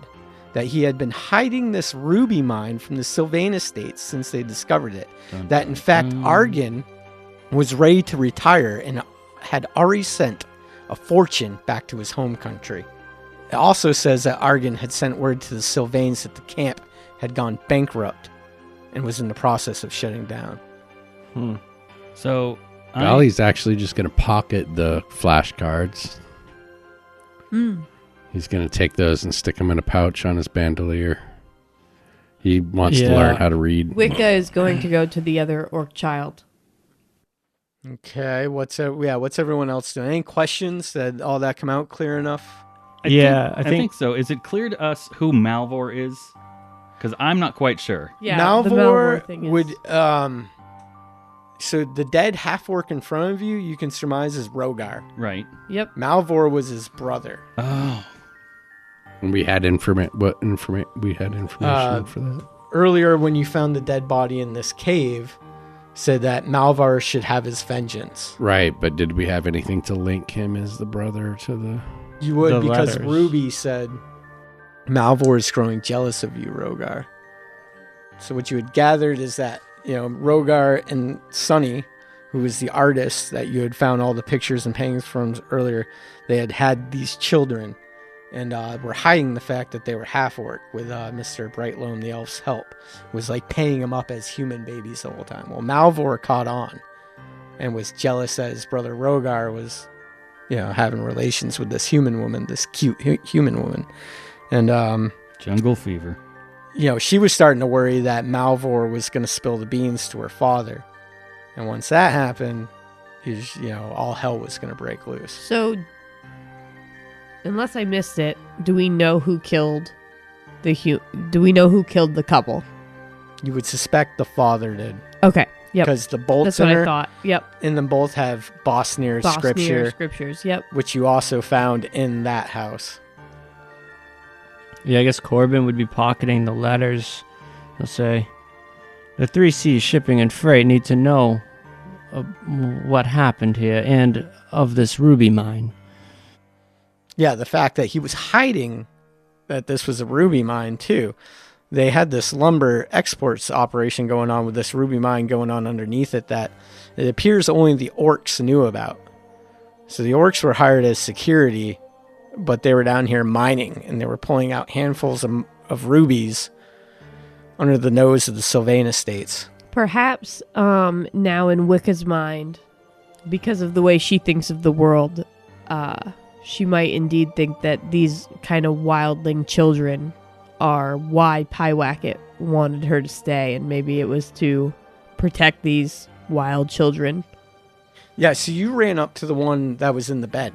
that he had been hiding this ruby mine from the Sylvain estates since they discovered it. That in fact Argon was ready to retire and had already sent a fortune back to his home country. It also says that Argon had sent word to the Sylvains that the camp had gone bankrupt and was in the process of shutting down. So Golly's actually just going to pocket the flashcards. He's going to take those and stick them in a pouch on his bandolier. He wants to learn how to read. Wicca is going to go to the other orc child. Okay, what's everyone else doing? Any questions? Did all that come out clear enough? I think so. Is it clear to us who Malvor is? Because I'm not quite sure. Yeah, the Malvor thing is... would so the dead half-orc in front of you, you can surmise is Rogar. Right. Yep. Malvor was his brother. Oh. And we had information for that. Earlier, when you found the dead body in this cave, said that Malvar should have his vengeance. Right, but did we have anything to link him as the brother to the... You would, The because letters. Ruby said Malvor is growing jealous of you, Rogar. So what you had gathered is that, you know, Rogar and Sunny, who was the artist that you had found all the pictures and paintings from earlier, they had these children and were hiding the fact that they were half-orc with Mr. Brightloam, the elf's help, was like paying them up as human babies the whole time. Well, Malvor caught on and was jealous that his brother Rogar was, you know, having relations with this human woman, this cute human woman. And, Jungle fever. you know, she was starting to worry that Malvor was going to spill the beans to her father. And once that happened, you know, all hell was going to break loose. So, unless I missed it, do we know who killed do we know who killed the couple? You would suspect the father did. Okay. Yep. Because the bolt That's what I center thought. Yep. and them both have Bosnir Bosnir scripture, scriptures. Yep. which you also found in that house. Yeah, I guess Corbin would be pocketing the letters. He'll say, the 3C's shipping and freight need to know what happened here and of this ruby mine. Yeah, the fact that he was hiding that this was a ruby mine, too. They had this lumber exports operation going on with this ruby mine going on underneath it that it appears only the orcs knew about. So the orcs were hired as security, but they were down here mining, and they were pulling out handfuls of rubies under the nose of the Sylvain estates. Perhaps now in Wicca's mind, because of the way she thinks of the world, she might indeed think that these kind of wildling children are why Pyewacket wanted her to stay, and maybe it was to protect these wild children. Yeah, so you ran up to the one that was in the bed.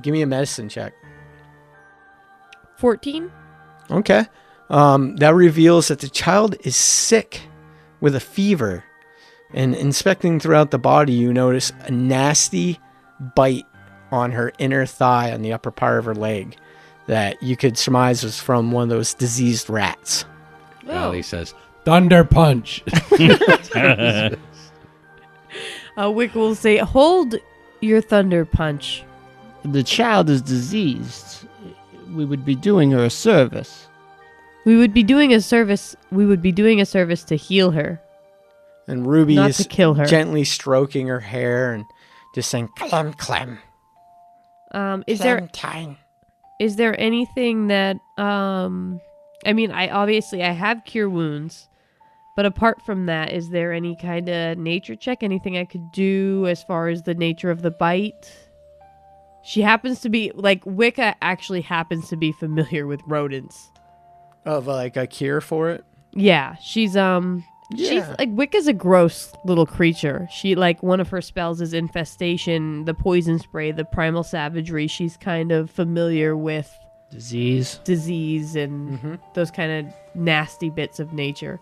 Give me a medicine check. 14? Okay. That reveals that the child is sick with a fever. And inspecting throughout the body, you notice a nasty bite on her inner thigh on the upper part of her leg that you could surmise was from one of those diseased rats. Valley says, "Thunder punch." Wicca will say, hold your thunder punch. The child is diseased. We would be doing her a service. We would be doing a service to heal her, And Ruby not is to kill her. gently stroking her hair and just saying, "Clem, clem." Is there anything that I mean, I have cure wounds, but apart from that, is there any kind of nature check, anything I could do as far as the nature of the bite? She happens to be Wicca actually happens to be familiar with rodents. Of like a cure for it? Yeah, she's Wicca's a gross little creature. She one of her spells is infestation, the poison spray, the primal savagery. She's kind of familiar with Disease. and those kind of nasty bits of nature.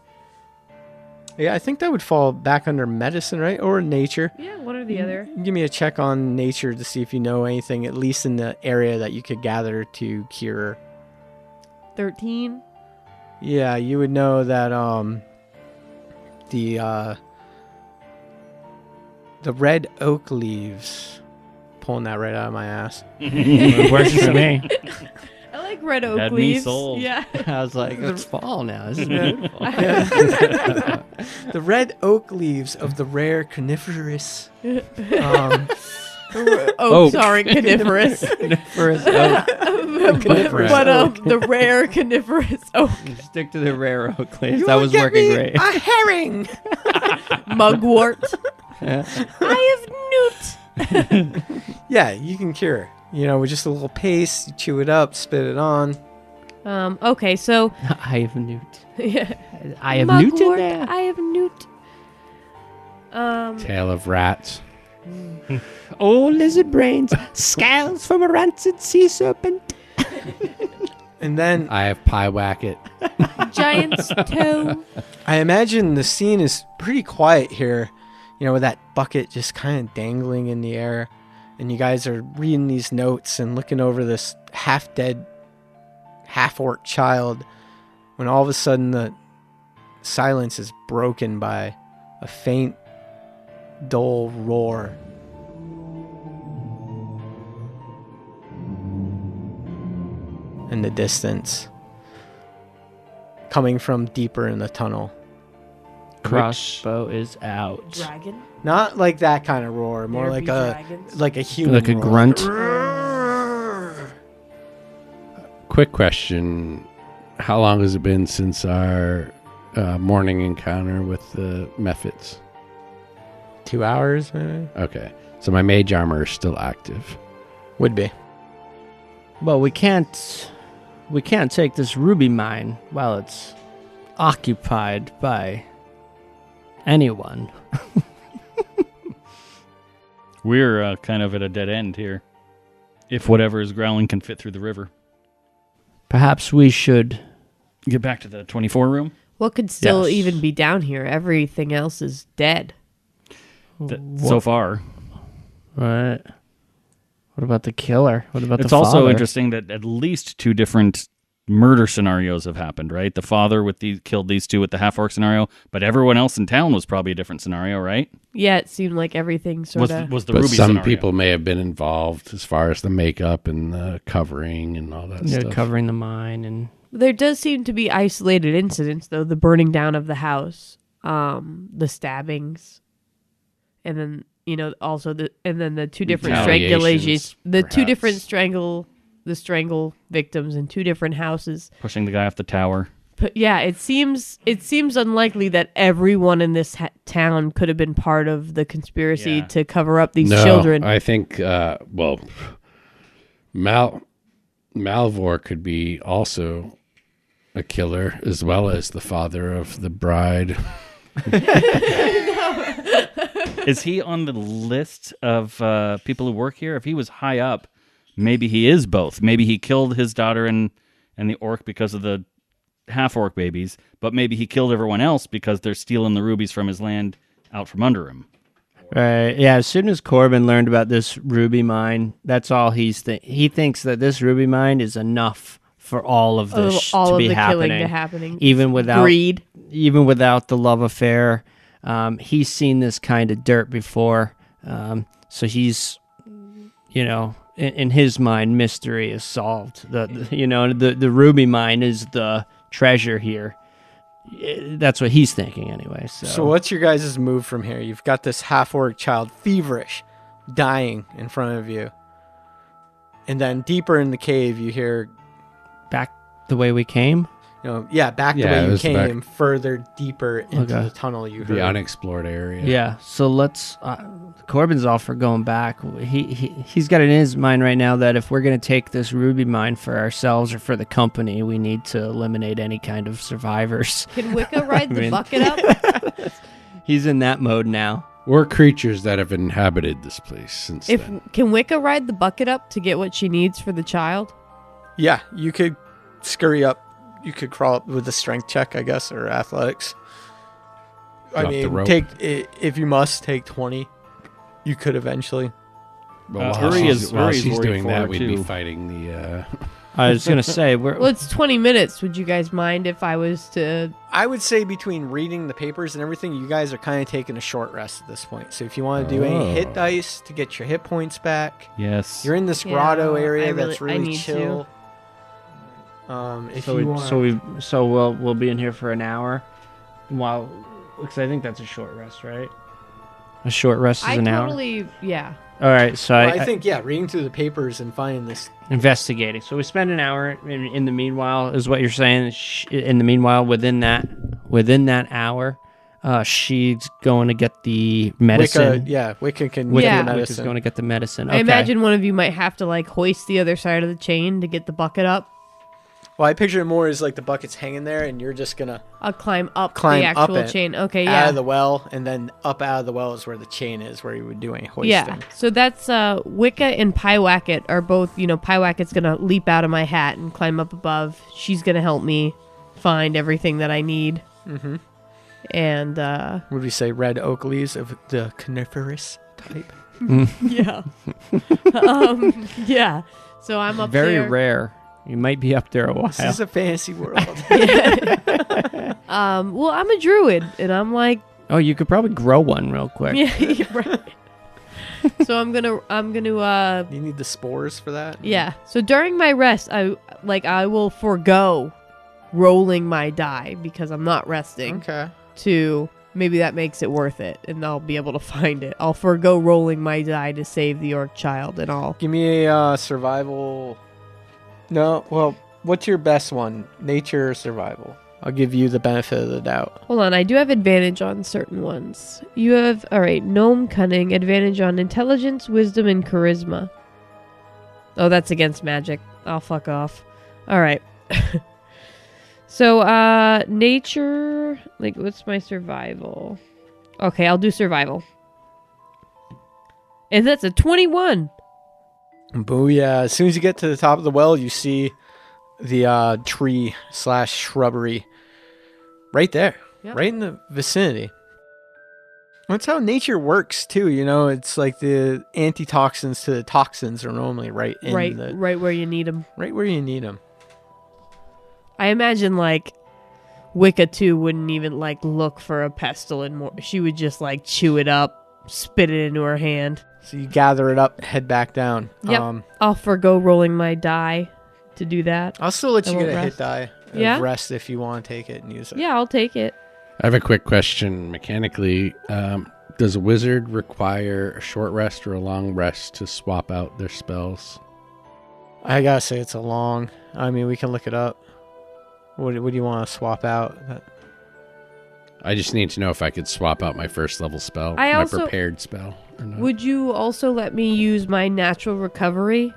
Yeah, I think that would fall back under medicine, right? Or nature. Yeah, one or the other. Give me a check on nature to see if you know anything, at least in the area that you could gather to cure. 13. Yeah, you would know that the red oak leaves, pulling that right out of my ass. It works for me. I like red oak Had me leaves. sold. Yeah. I was like, it's fall now. This is beautiful. The red oak leaves of the rare coniferous Sorry, coniferous. Coniferous oak. But the rare coniferous oak. Stick to the rare oak leaves. You That wanna was get working me great. a herring. Mugwort. Yeah. I have newt. Yeah, you can cure. With just a little paste, you chew it up, spit it on. Okay, so I have newt. yeah. I have newt in Mugwort, there. I have newt. Tale of rats. Oh, lizard brains, scales from a rancid sea serpent. And then I have Pyewacket. Giant's toe. I imagine the scene is pretty quiet here, with that bucket just kind of dangling in the air. And you guys are reading these notes and looking over this half-dead, half-orc child when all of a sudden the silence is broken by a faint, dull roar. In the distance, coming from deeper in the tunnel. Crossbow is out. Dragon. Not like that kind of roar, more There like be a dragons. like a human Like a roar. grunt. Quick question. How long has it been since our morning encounter with the Mephits? 2 hours, maybe? Okay. So my mage armor is still active. Would be. Well, we can't take this ruby mine while it's occupied by anyone. We're kind of at a dead end here. If whatever is growling can fit through the river. Perhaps we should. Get back to the 24 room. What could still Yes. even be down here? Everything else is dead. So far. Right. What about the killer? What about It's the also father? interesting that at least 2 different murder scenarios have happened, right? The father killed these two with the half orc scenario, but everyone else in town was probably a different scenario, right? Yeah, it seemed like everything sort of. Was the But Ruby some scenario. people may have been involved as far as the makeup and the covering and all that Yeah, stuff. covering the mine and There does seem to be isolated incidents, though. The burning down of the house, the stabbings, and then also the two different strangulations, Retaliations, two different perhaps. strangle victims in two different houses. pushing the guy off the tower. But yeah, it seems unlikely that everyone in this town could have been part of the conspiracy Yeah. to cover up these No, children. I think, Malvor could be also a killer as well as the father of the bride. Is he on the list of people who work here? If he was high up, maybe he is both. Maybe he killed his daughter and the orc because of the half-orc babies, but maybe he killed everyone else because they're stealing the rubies from his land out from under him. right. Yeah, as soon as Corbin learned about this ruby mine, that's all he thinks that this ruby mine is enough for all of this all to of be the killing happening. to happening, Even without greed. even without the love affair. He's seen this kind of dirt before. So he's, in his mind, mystery is solved. The ruby mine is the treasure here. That's what he's thinking anyway. So what's your guys' move from here? You've got this half-orc child, feverish, dying in front of you. And then deeper in the cave, you hear, back the way we came? back the Yeah, way it you was came, further deeper into Okay. the tunnel you heard. The unexplored area. Yeah. So let's. Corbin's all for going back. He's got it in his mind right now that if we're going to take this ruby mine for ourselves or for the company, we need to eliminate any kind of survivors. Can Wicca ride the mean- bucket up? He's in that mode now. Or creatures that have inhabited this place since then. Can Wicca ride the bucket up to get what she needs for the child? Yeah, you could scurry up. You could crawl up with a strength check, I guess, or athletics. Drop the rope. If you must, take 20. You could eventually. Well, Uri's while she's worried doing for that, her, we'd too. be fighting the... I was going to say, we're. Well, it's 20 minutes. Would you guys mind if I was to... I would say between reading the papers and everything, you guys are kind of taking a short rest at this point. So if you want to do any hit dice to get your hit points back, Yes. you're in this grotto Yeah, area I that's really really need chill. If So you we want, we'll be in here for an hour, while because I think that's a short rest, right? A short rest is I an hour. totally... Yeah. All right, so I think reading through the papers and finding this. investigating. So we spend an hour. In the meanwhile, is what you're saying. In the meanwhile, within that hour, she's going to get the medicine. Wicca can Wicca, get the Wicca's medicine. going to get the medicine. I imagine one of you might have to hoist the other side of the chain to get the bucket up. Well, I picture it more as like the bucket's hanging there, and you're just gonna I'll climb up Climb the up actual it, chain. Okay, out yeah. of the well, and then up out of the well is where the chain is, where you would do any hoisting. Yeah, so that's Wicca and Pyewacket are both, Pyewacket's going to leap out of my hat and climb up above. She's going to help me find everything that I need. Mm-hmm. And, Would we say red oak leaves of the coniferous type? yeah. Yeah. So I'm up very there. rare. You might be up there a while. This is a fantasy world. Well, I'm a druid, and I'm like, Oh, you could probably grow one real quick. yeah, you're right. So I'm gonna, You need the spores for that? yeah. So during my rest, I will forego rolling my die because I'm not resting. Okay. To maybe that makes it worth it, and I'll be able to find it. I'll forego rolling my die to save the orc child, and all. Give me a survival. No, well, what's your best one? Nature or survival? I'll give you the benefit of the doubt. Hold on, I do have advantage on certain ones. You have, alright, gnome cunning, advantage on intelligence, wisdom, and charisma. Oh, that's against magic. I'll fuck off. Alright. So, nature, what's my survival? Okay, I'll do survival. And that's a 21. Booyah. As soon as you get to the top of the well, you see the tree/shrubbery right there, Yep. right in the vicinity. That's how nature works, too. It's like the antitoxins to the toxins are normally right in Right the where you need them. right where you need them. I imagine like Wicca too wouldn't even like look for a pestle and more. She would just like chew it up, spit it into her hand. So you gather it up, head back down. Yep. I'll forgo rolling my die to do that. I'll still let I you won't get a hit rest. die of Yeah? rest if you want to take it and use it. Yeah, I'll take it. I have a quick question. Mechanically, does a wizard require a short rest or a long rest to swap out their spells? I gotta say it's a long. I mean, we can look it up. What do you want to swap out? I just need to know if I could swap out my first level spell, I my also- prepared spell, or not. Would you also let me use my natural recovery?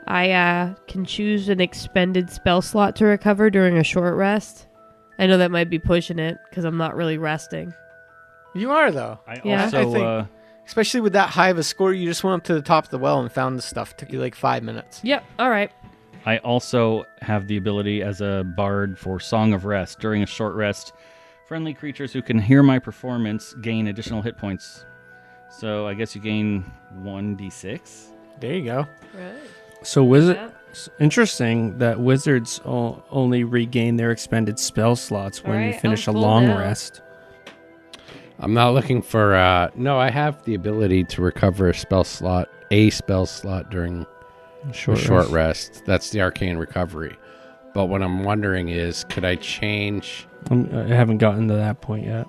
I can choose an expended spell slot to recover during a short rest. I know that might be pushing it because I'm not really resting. You are though. Yeah. I think- Especially with that high of a score, you just went up to the top of the well and found the stuff. Took you like 5 minutes. Yep. All right. I also have the ability as a bard for Song of Rest. During a short rest, friendly creatures who can hear my performance gain additional hit points. So I guess you gain 1d6. There you go. Right. So interesting that wizards only regain their expended spell slots when you Alright, finish a I'm full long now. rest. I'm not looking for. No, I have the ability to recover a spell slot during a short rest. That's the arcane recovery. But what I'm wondering is, could I change? I haven't gotten to that point yet.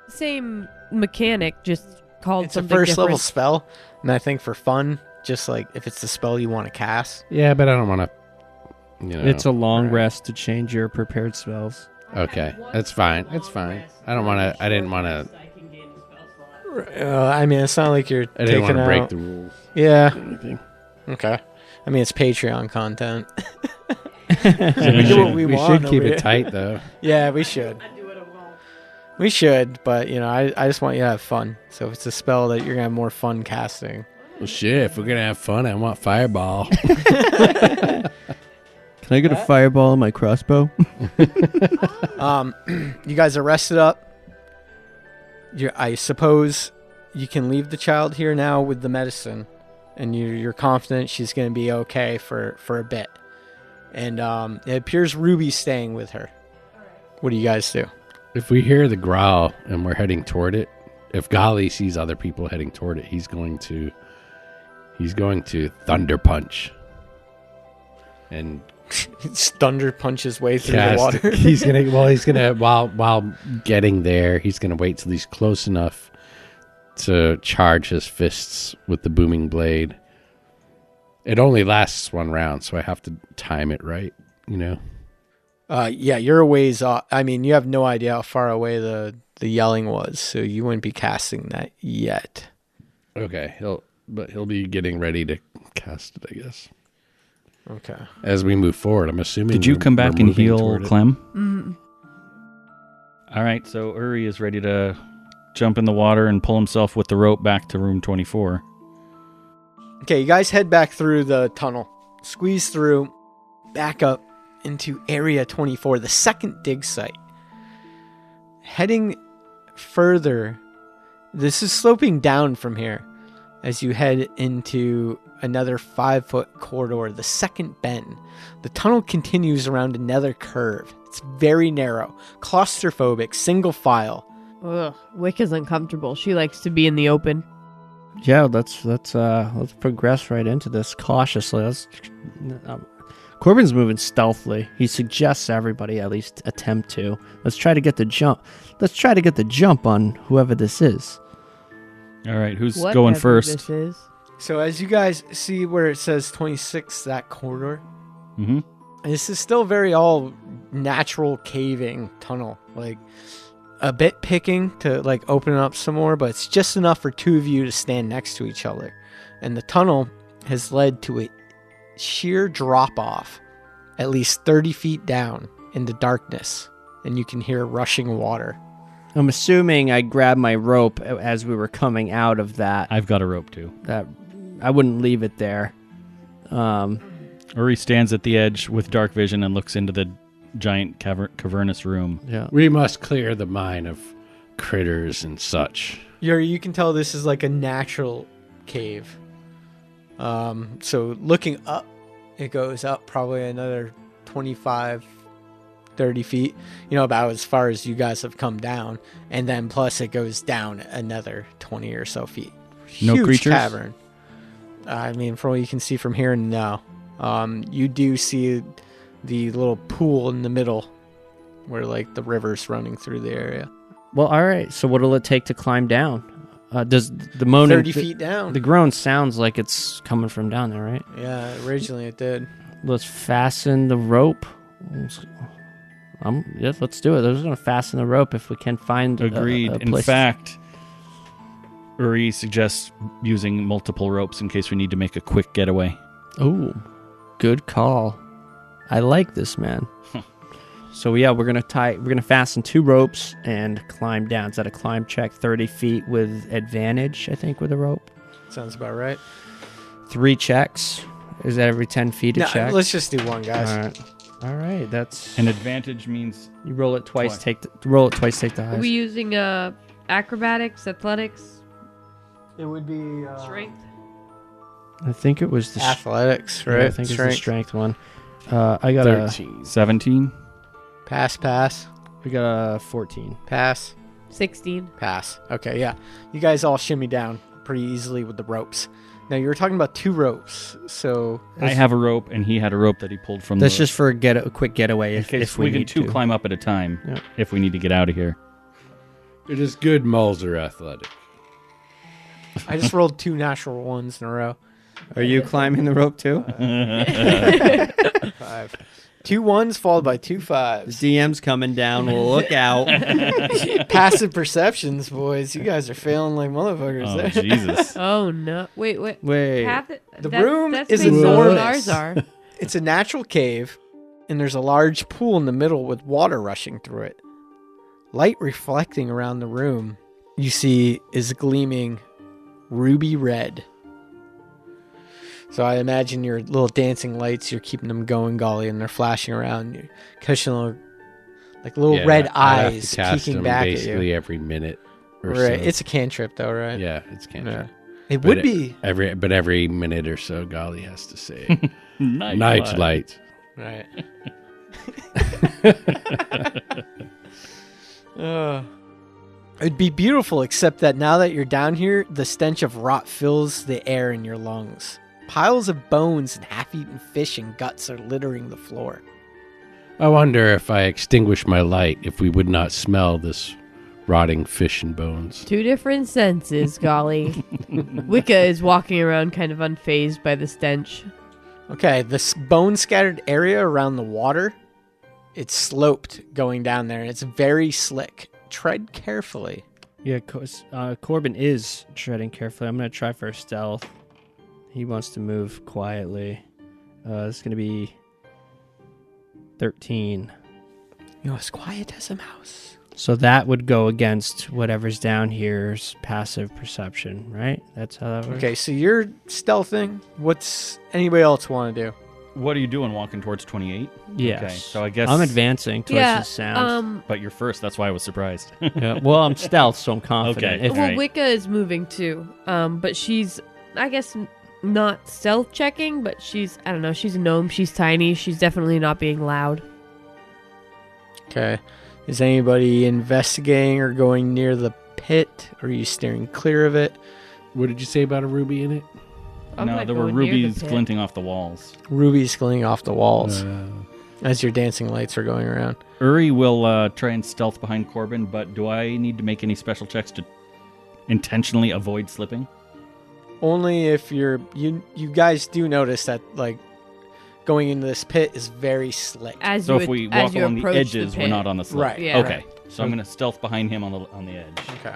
Same mechanic, just called It's a something first level different. spell, and I think for fun, just like if it's the spell you want to cast. Yeah, but I don't want to. It's a long Right. rest to change your prepared spells. Okay, that's fine. It's fine. I don't want to. I didn't want to. I mean, it's not like you're I didn't want taking to break out. the rules. Yeah. Or anything. Okay. I mean, it's Patreon content. We we do what we should want keep over it here. tight, though. Yeah, we should. We should, but I just want you to have fun. So if it's a spell that you're gonna have more fun casting. Well, shit. If we're gonna have fun, I want fireball. Can I get a fireball in my crossbow? You guys are rested up. I suppose you can leave the child here now with the medicine, and you're confident she's going to be okay for a bit. And it appears Ruby's staying with her. What do you guys do? If we hear the growl and we're heading toward it, if Golly sees other people heading toward it, he's going to thunder punch and Thunder punches way through the cast. water. He's gonna while getting there, he's gonna wait till he's close enough to charge his fists with the booming blade. It only lasts one round, so I have to time it right, Yeah, you're a ways off. I mean, you have no idea how far away the yelling was, so you wouldn't be casting that yet. Okay, he'll be getting ready to cast it, I guess. Okay. As we move forward, I'm assuming. Did you come back we're and moving heal toward it. Clem? All right, so Uri is ready to jump in the water and pull himself with the rope back to room 24. Okay, you guys head back through the tunnel, squeeze through, back up into Area 24, the second dig site. Heading further, this is sloping down from here as you head into another 5-foot corridor, the second bend. The tunnel continues around another curve. It's very narrow, claustrophobic, single file. Ugh, Wicca's uncomfortable. She likes to be in the open. Yeah, let's progress right into this cautiously. Corbin's moving stealthily. He suggests everybody at least attempt to. Let's try to get the jump. Let's try to get the jump on whoever this is. All right, who's Whatever going first? This is. So as you guys see where it says 26, that corridor, Mm-hmm. this is still very all natural caving tunnel. Like a bit picking to like open it up some more, but it's just enough for two of you to stand next to each other. And the tunnel has led to a sheer drop off, at least 30 feet down into darkness, and you can hear rushing water. I'm assuming I grabbed my rope as we were coming out of that. I've got a rope too. That I wouldn't leave it there. Uri stands at the edge with dark vision and looks into the giant cavernous room. Yeah. We must clear the mine of critters and such. You can tell this is like a natural cave. So looking up, it goes up probably another 25, 30 feet, about as far as you guys have come down. And then plus it goes down another 20 or so feet. No Huge creatures? cavern. I mean, from what you can see from here, no. You do see the little pool in the middle where like the river's running through the area. Well, all right. So what'll it take to climb down? Does the moaning 30 feet down. The groan sounds like it's coming from down there, right? Yeah, originally it did. Let's fasten the rope. Yeah, let's do it. We're going to fasten the rope if we can find Agreed. a In place. fact, Uri suggests using multiple ropes in case we need to make a quick getaway. Oh, good call. I like this, man. So yeah, we're gonna fasten 2 ropes and climb down. Is that a climb check? 30 feet with advantage, I think, with a rope. Sounds about right. 3 checks. Is that every 10 feet a No, check? let's just do one, guys. All right. That's An advantage means you roll it twice. Twice. Roll it twice. Take the Are highest. we using acrobatics, athletics, It would be strength? I think it was the athletics, yeah, right? I think it's the strength one. I got 13. 17. Pass, we got a 14. pass, 16. pass. Okay, yeah. You guys all shimmy down pretty easily with the ropes. Now, you were talking about 2 ropes, so... I have a rope, and he had a rope that he pulled from That's the... just for a quick getaway in if case we can need two to. climb up at a time Yeah. if we need to get out of here. It is good moles are athletic. I just rolled 2 natural ones in a row. Are you climbing the rope too? 5. 2 1s followed by 2 The 5s. DM's coming down. We'll look out. Passive perceptions, boys. You guys are failing like motherfuckers Oh, there. Jesus. Oh, no. Wait. Wait. The room that's is based on what enormous. ours are. It's a natural cave, and there's a large pool in the middle with water rushing through it. Light reflecting around the room, you see, is gleaming ruby red. So I imagine your little dancing lights, you're keeping them going, Golly, and they're flashing around. You're catching little Yeah, red I'd have to eyes cast peeking them back at basically you. every minute or Right. so. It's a cantrip, though, right? Yeah, it's cantrip. It But would be. Every minute or so, Golly has to say, Night night light. Right. It'd be beautiful, except that now that you're down here, the stench of rot fills the air in your lungs. Piles of bones and half-eaten fish and guts are littering the floor. I wonder if I extinguish my light, if we would not smell this rotting fish and bones. 2 different senses, golly. Wicca is walking around kind of unfazed by the stench. Okay, this bone-scattered area around the water, it's sloped going down there, and it's very slick. Tread carefully. Yeah, Corbin is treading carefully. I'm going to try for stealth. He wants to move quietly. It's going to be 13. You're as quiet as a mouse. So that would go against whatever's down here's passive perception, right? That's how that works. Okay, so you're stealthing. What's anybody else want to do? What are you doing walking towards 28? Yes. Okay, so I guess... I'm advancing towards Yeah. the sound. But you're first, that's why I was surprised. Yeah. Well, I'm stealth, so I'm confident. Okay. If- Well, Alright. Wicca is moving too. But she's, I guess, not stealth checking, but she's, I don't know, she's a gnome. She's tiny. She's definitely not being loud. Okay. Is anybody investigating or going near the pit? Or are you steering clear of it? What did you say about a ruby in it? I'm no, not there were going near the rubies pit. glinting off the walls. Ruby's glinting off the walls Uh, as your dancing lights are going around. Uri will try and stealth behind Corbin, but do I need to make any special checks to intentionally avoid slipping? Only if you guys do notice that like going into this pit is very slick. As So you if we as walk you along the approach edges, we're pit. not on the slope. Right. Yeah. Okay. So I'm going to stealth behind him on the edge. Okay.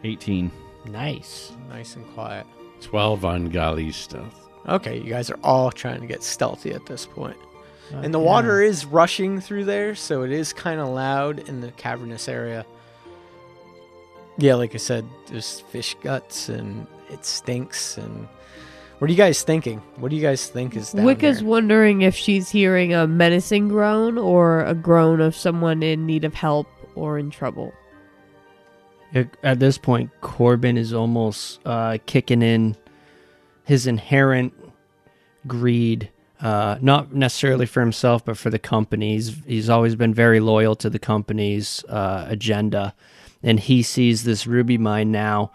18. Nice. Nice and quiet. 12 on Golly's stealth. Okay, you guys are all trying to get stealthy at this point. And the Okay. water is rushing through there, so it is kind of loud in the cavernous area. Yeah, like I said, there's fish guts and it stinks. And what are you guys thinking? What do you guys think is down Wicca's here? wondering if she's hearing a menacing groan or a groan of someone in need of help or in trouble. At this point, Corbin is almost kicking in his inherent greed not necessarily for himself, but for the company. He's always been very loyal to the company's agenda, and he sees this ruby mine now.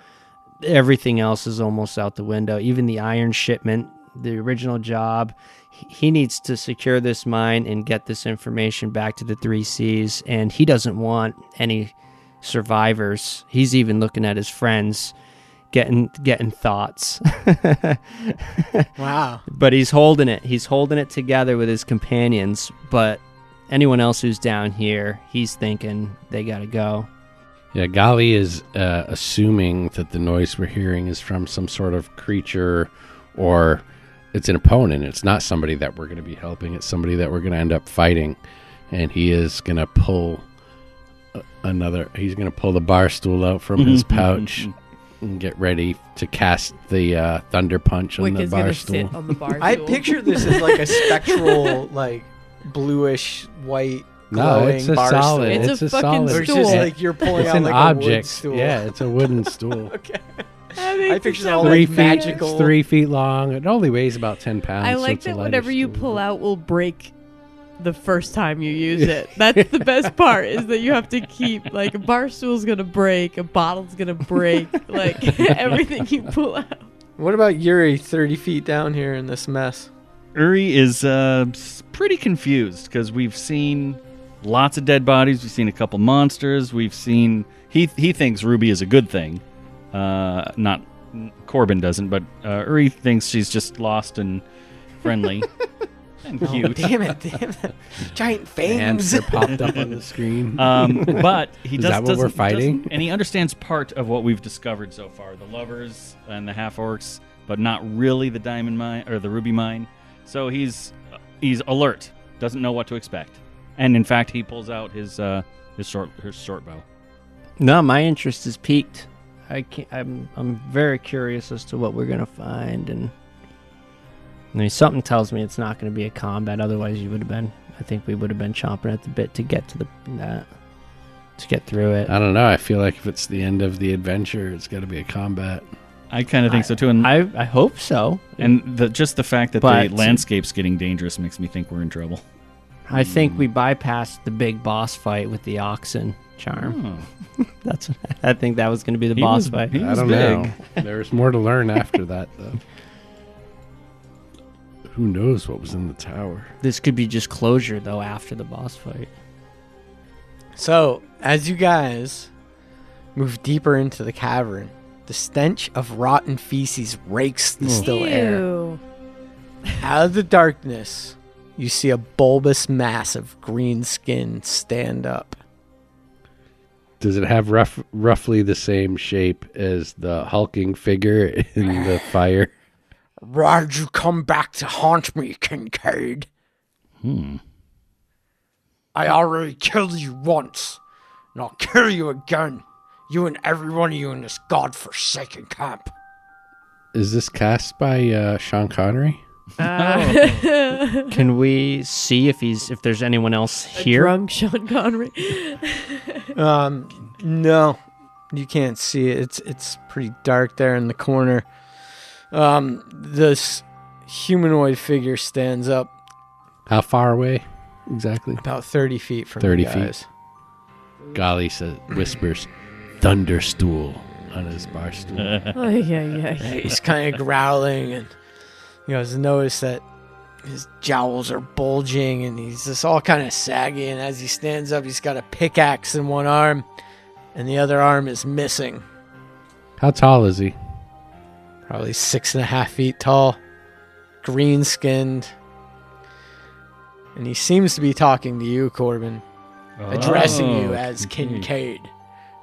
Everything else is almost out the window, even the iron shipment, the original job. He needs to secure this mine and get this information back to the 3 Cs, and he doesn't want any survivors. He's even looking at his friends, getting thoughts. Wow. But he's holding it together with his companions. But anyone else who's down here, he's thinking they gotta go. Yeah, Gali is assuming that the noise we're hearing is from some sort of creature, or it's an opponent. It's not somebody that we're going to be helping. It's somebody that we're going to end up fighting. And he is going to pull he's going to pull the bar stool out from his pouch and get ready to cast the thunder punch on Wicca's the bar gonna stool. sit on the bar stool. I picture this as like a spectral, like bluish white No, glowing it's a bar solid. It's It's a a fucking solid. Or it's stool. just like you're pulling It's out an like object. a wood stool. Yeah, it's a wooden stool. Okay. I I picture it all so like It's magical. 3 feet long. It only weighs about 10 pounds. I so like it's a that lighter whatever you stool. pull out will break the first time you use it. That's the best part, is that you have to keep, like, a bar stool's gonna break, a bottle's gonna break, like, everything you pull out. What about Yuri 30 feet down here in this mess? Uri is pretty confused because we've seen lots of dead bodies. We've seen a couple monsters. We've seen... He thinks Ruby is a good thing. Not... Corbin doesn't, but Uri thinks she's just lost and friendly and Oh, cute. damn it. Giant fangs. Hands are popped up on the screen. But he Is just that what doesn't, we're fighting? and he understands part of what we've discovered so far: the lovers and the half orcs, but not really the diamond mine or the ruby mine. So he's alert, doesn't know what to expect, and in fact, he pulls out his short bow. No, my interest is piqued. I'm very curious as to what we're gonna find, and I mean, something tells me it's not gonna be a combat. Otherwise, I think we would have been chomping at the bit to get to to get through it. I don't know. I feel like if it's the end of the adventure, it's got to be a combat. I kind of think so too, and I hope so. just the fact that But- the landscape's getting dangerous makes me think we're in trouble. I think we bypassed the big boss fight with the oxen charm. I think that was going to be the He boss was- fight. he I was don't big. know. There's more to learn after that, though. Who knows what was in the tower? This could be just closure, though, after the boss fight. So, as you guys move deeper into the cavern, the stench of rotten feces rakes the still air. Ew. Out of the darkness, you see a bulbous mass of green skin stand up. Does it have roughly the same shape as the hulking figure in the fire? Why'd you come back to haunt me, Kincaid? I already killed you once, and I'll kill you again. You and every one of you in this godforsaken camp. Is this cast by Sean Connery? Can we see if there's anyone else here? Drunk Sean Connery. No, you can't see it. It's pretty dark there in the corner. This humanoid figure stands up How far away exactly? about 30 feet from 30 you feet. guys. Golly whispers, "Thunderstool" on his bar stool. Oh, yeah. He's kind of growling, and you guys notice that his jowls are bulging, and he's just all kind of saggy. And as he stands up, he's got a pickaxe in one arm, and the other arm is missing. How tall is he? Probably 6.5 feet tall, green skinned, and he seems to be talking to you, Corbin, addressing you as Kincaid.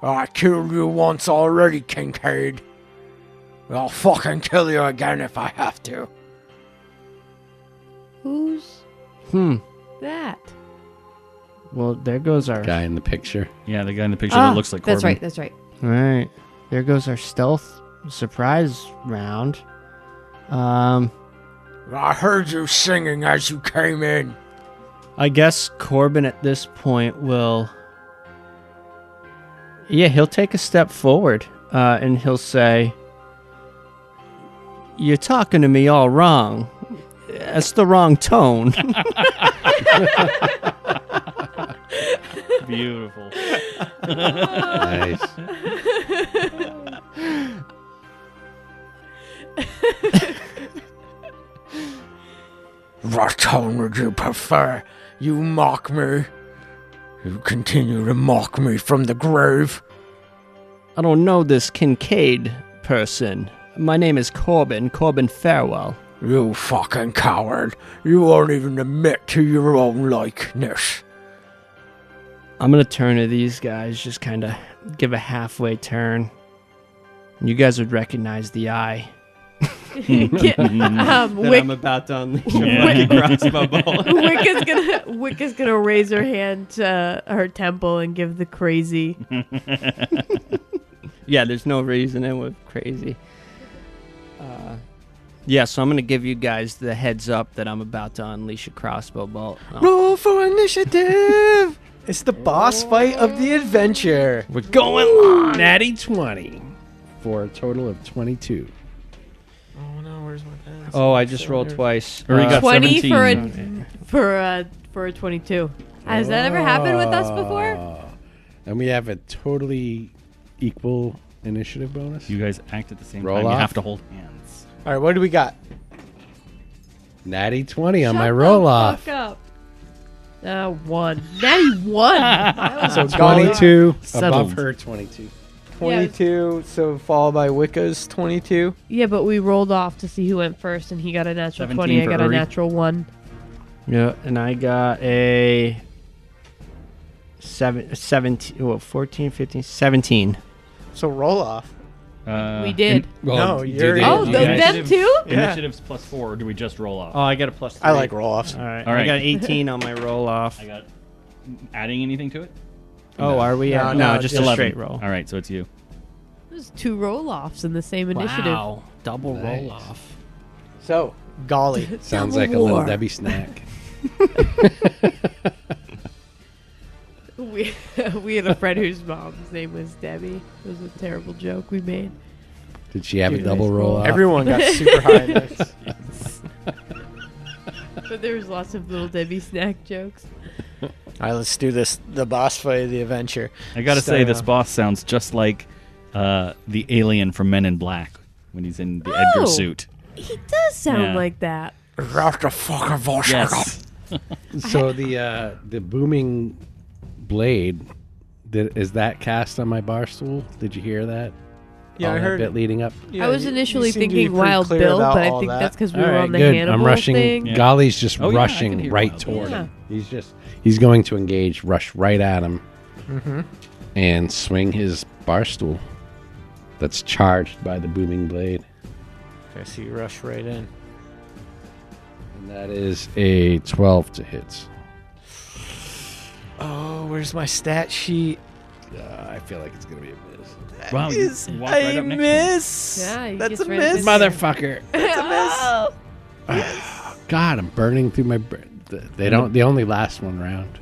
I killed you once already, Kincaid. I'll fucking kill you again if I have to. Who's Hmm. that? Well, there goes our... Guy in the picture. Yeah, the guy in the picture that looks like Corbin. That's right. All right. There goes our stealth surprise round. I heard you singing as you came in. I guess Corbin at this point will... Yeah, he'll take a step forward, and he'll say, "You're talking to me all wrong. That's the wrong tone. Beautiful. Nice. What tone would you prefer? You mock me. You continue to mock me from the grave. I don't know this Kincaid person. My name is Corbin Farewell. You fucking coward. You won't even admit to your own likeness. I'm gonna turn to these guys, just kind of give a halfway turn. You guys would recognize the eye. Wick, I'm about to unleash Yeah. a crossbow bolt. Wicca's gonna raise her hand to her temple and give the crazy. Yeah, there's no reason it was crazy. Yeah, so I'm going to give you guys the heads up that I'm about to unleash a crossbow bolt. Oh, Roll for initiative. It's the boss fight of the adventure. we're going live! Natty 20 for a total of 22. Oh no, where's my pen? Oh, I just rolled twice. Or you got 20 17. for a 22. Has that ever happened with us before? And we have a totally equal initiative bonus. You guys act at the same Roll time. You off. have to hold hands. All right, what do we got? Natty 20 on my Shut roll the off. fuck up. 1. Natty 1. So 22 Settled. above her 22. 22, so followed by Wicca's 22. Yeah, but we rolled off to see who went first, and he got a natural 17 20. I for got a Uri. natural 1. Yeah, and I got a 17, 14, 15, 17. So roll off. We did. No, you're- Oh, you them guys- too? Initiatives plus 4, or do we just roll off? Oh, I got a plus 3. I like roll offs. All right. All right. I got 18 on my roll off. I got adding anything to it? Oh, are we? No, No, no, just just a 11. straight roll. All right, so it's you. There's 2 roll-offs in the same initiative. Wow. Double Nice. roll off. So, golly. Sounds Double like a little war. Debbie snack. We had a friend whose mom's name was Debbie. It was a terrible joke we made. Did she have Dude, a double roll off? Everyone got super high notes. But there was lots of little Debbie snack jokes. All right, let's do this. The boss fight of the adventure. I gotta say, Start this off. boss sounds just like the alien from Men in Black when he's in the Edgar Oh. suit. He does sound Yeah. like that. That's the fucking voice. Yes. So the booming blade, is that cast on my bar stool? Did you hear that? Yeah, All I that heard bit it. leading up. Yeah, I was you initially seem to be thinking pretty Wild clear Bill, about but I all think that. that's because we All were right, on the good. Hannibal I'm rushing. thing. Yeah. Golly's just Oh, yeah, I can rushing hear right Wild toward Bill. him. He's going to engage, rush right at him, and swing his bar stool that's charged by the booming blade. Okay, so you rush right in. And that is a 12 to hit. Oh, where's my stat sheet? I feel like it's going to be a miss. Wow, you Is walk a right up next to him. miss. Yeah, he That's gets a right miss. up in there. Motherfucker. Oh! God, I'm burning through my... They only last one round.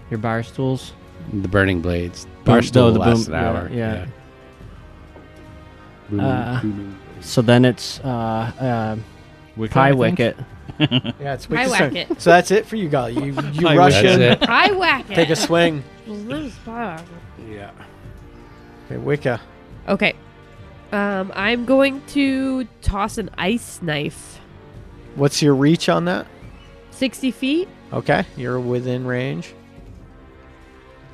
Your bar stools? The burning blades. Bar Boom- stool oh, the lasts boom- an hour. yeah. Booming So then it's Wicked, Pie I think? Wicket. Yeah, it's I Wicca's whack turn. it. So that's it for you, Golly. You I rush That's in, it. I whack it. take a swing. Yeah. Okay, Wicca. Okay. I'm going to toss an ice knife. What's your reach on that? 60 feet? Okay, you're within range.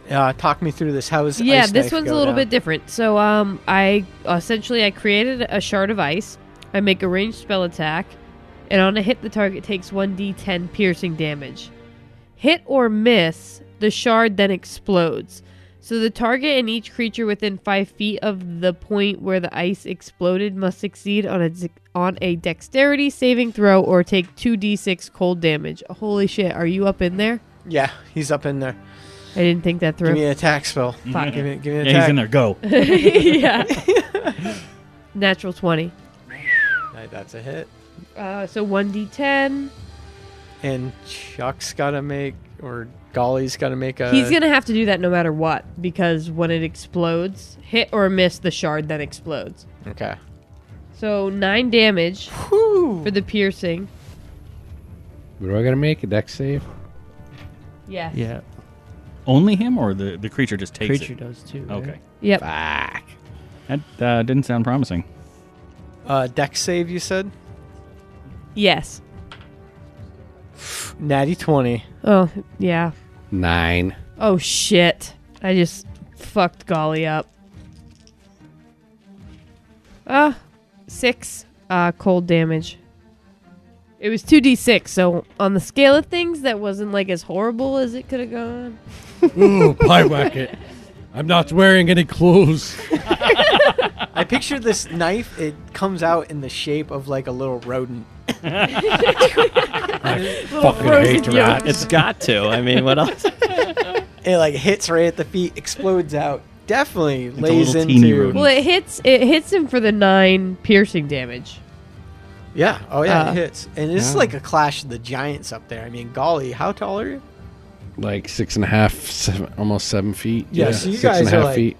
Talk me through this. How is Yeah, ice this knife one's go a little down? bit different. So I created a shard of ice. I make a ranged spell attack, and on a hit, the target takes 1d10 piercing damage. Hit or miss, the shard then explodes. So the target and each creature within 5 feet of the point where the ice exploded must succeed on a dexterity saving throw or take 2d6 cold damage. Holy shit, are you up in there? Yeah, he's up in there. I didn't think that Give through. me an attack spell. Fuck. Give me an Yeah, attack. he's in there. Go. Yeah. Natural 20. Right, that's a hit. So 1d10. And Chuck's got to make, or Golly's got to make a... He's going to have to do that no matter what, because when it explodes, hit or miss, the shard then explodes. Okay. So 9 damage for the piercing. What do I gotta make? A dex save? Yes. Yeah. Only him, or the creature just takes Creature it? does too. Right? Okay. Yep. Fuck. That didn't sound promising. Dex save, you said? Yes. Natty 20. Oh, yeah. 9. Oh, shit. I just fucked Golly up. 6 cold damage. It was 2d6, so on the scale of things, that wasn't like as horrible as it could have gone. Ooh, pie whacket. I'm not wearing any clothes. I picture this knife, it comes out in the shape of like a little rodent. Fucking frozen hate yolk. rats. It's got to. I mean, what else? It like hits right at the feet, explodes out. Definitely a lays little teeny into. rodent. Well, it hits him for the 9 piercing damage. Yeah. Oh yeah, Uh, it hits. And this is yeah. like a clash of the giants up there. I mean, golly, how tall are you? Like 6.5, 7, almost 7 feet. Yeah, so you 6.5 guys are like- feet.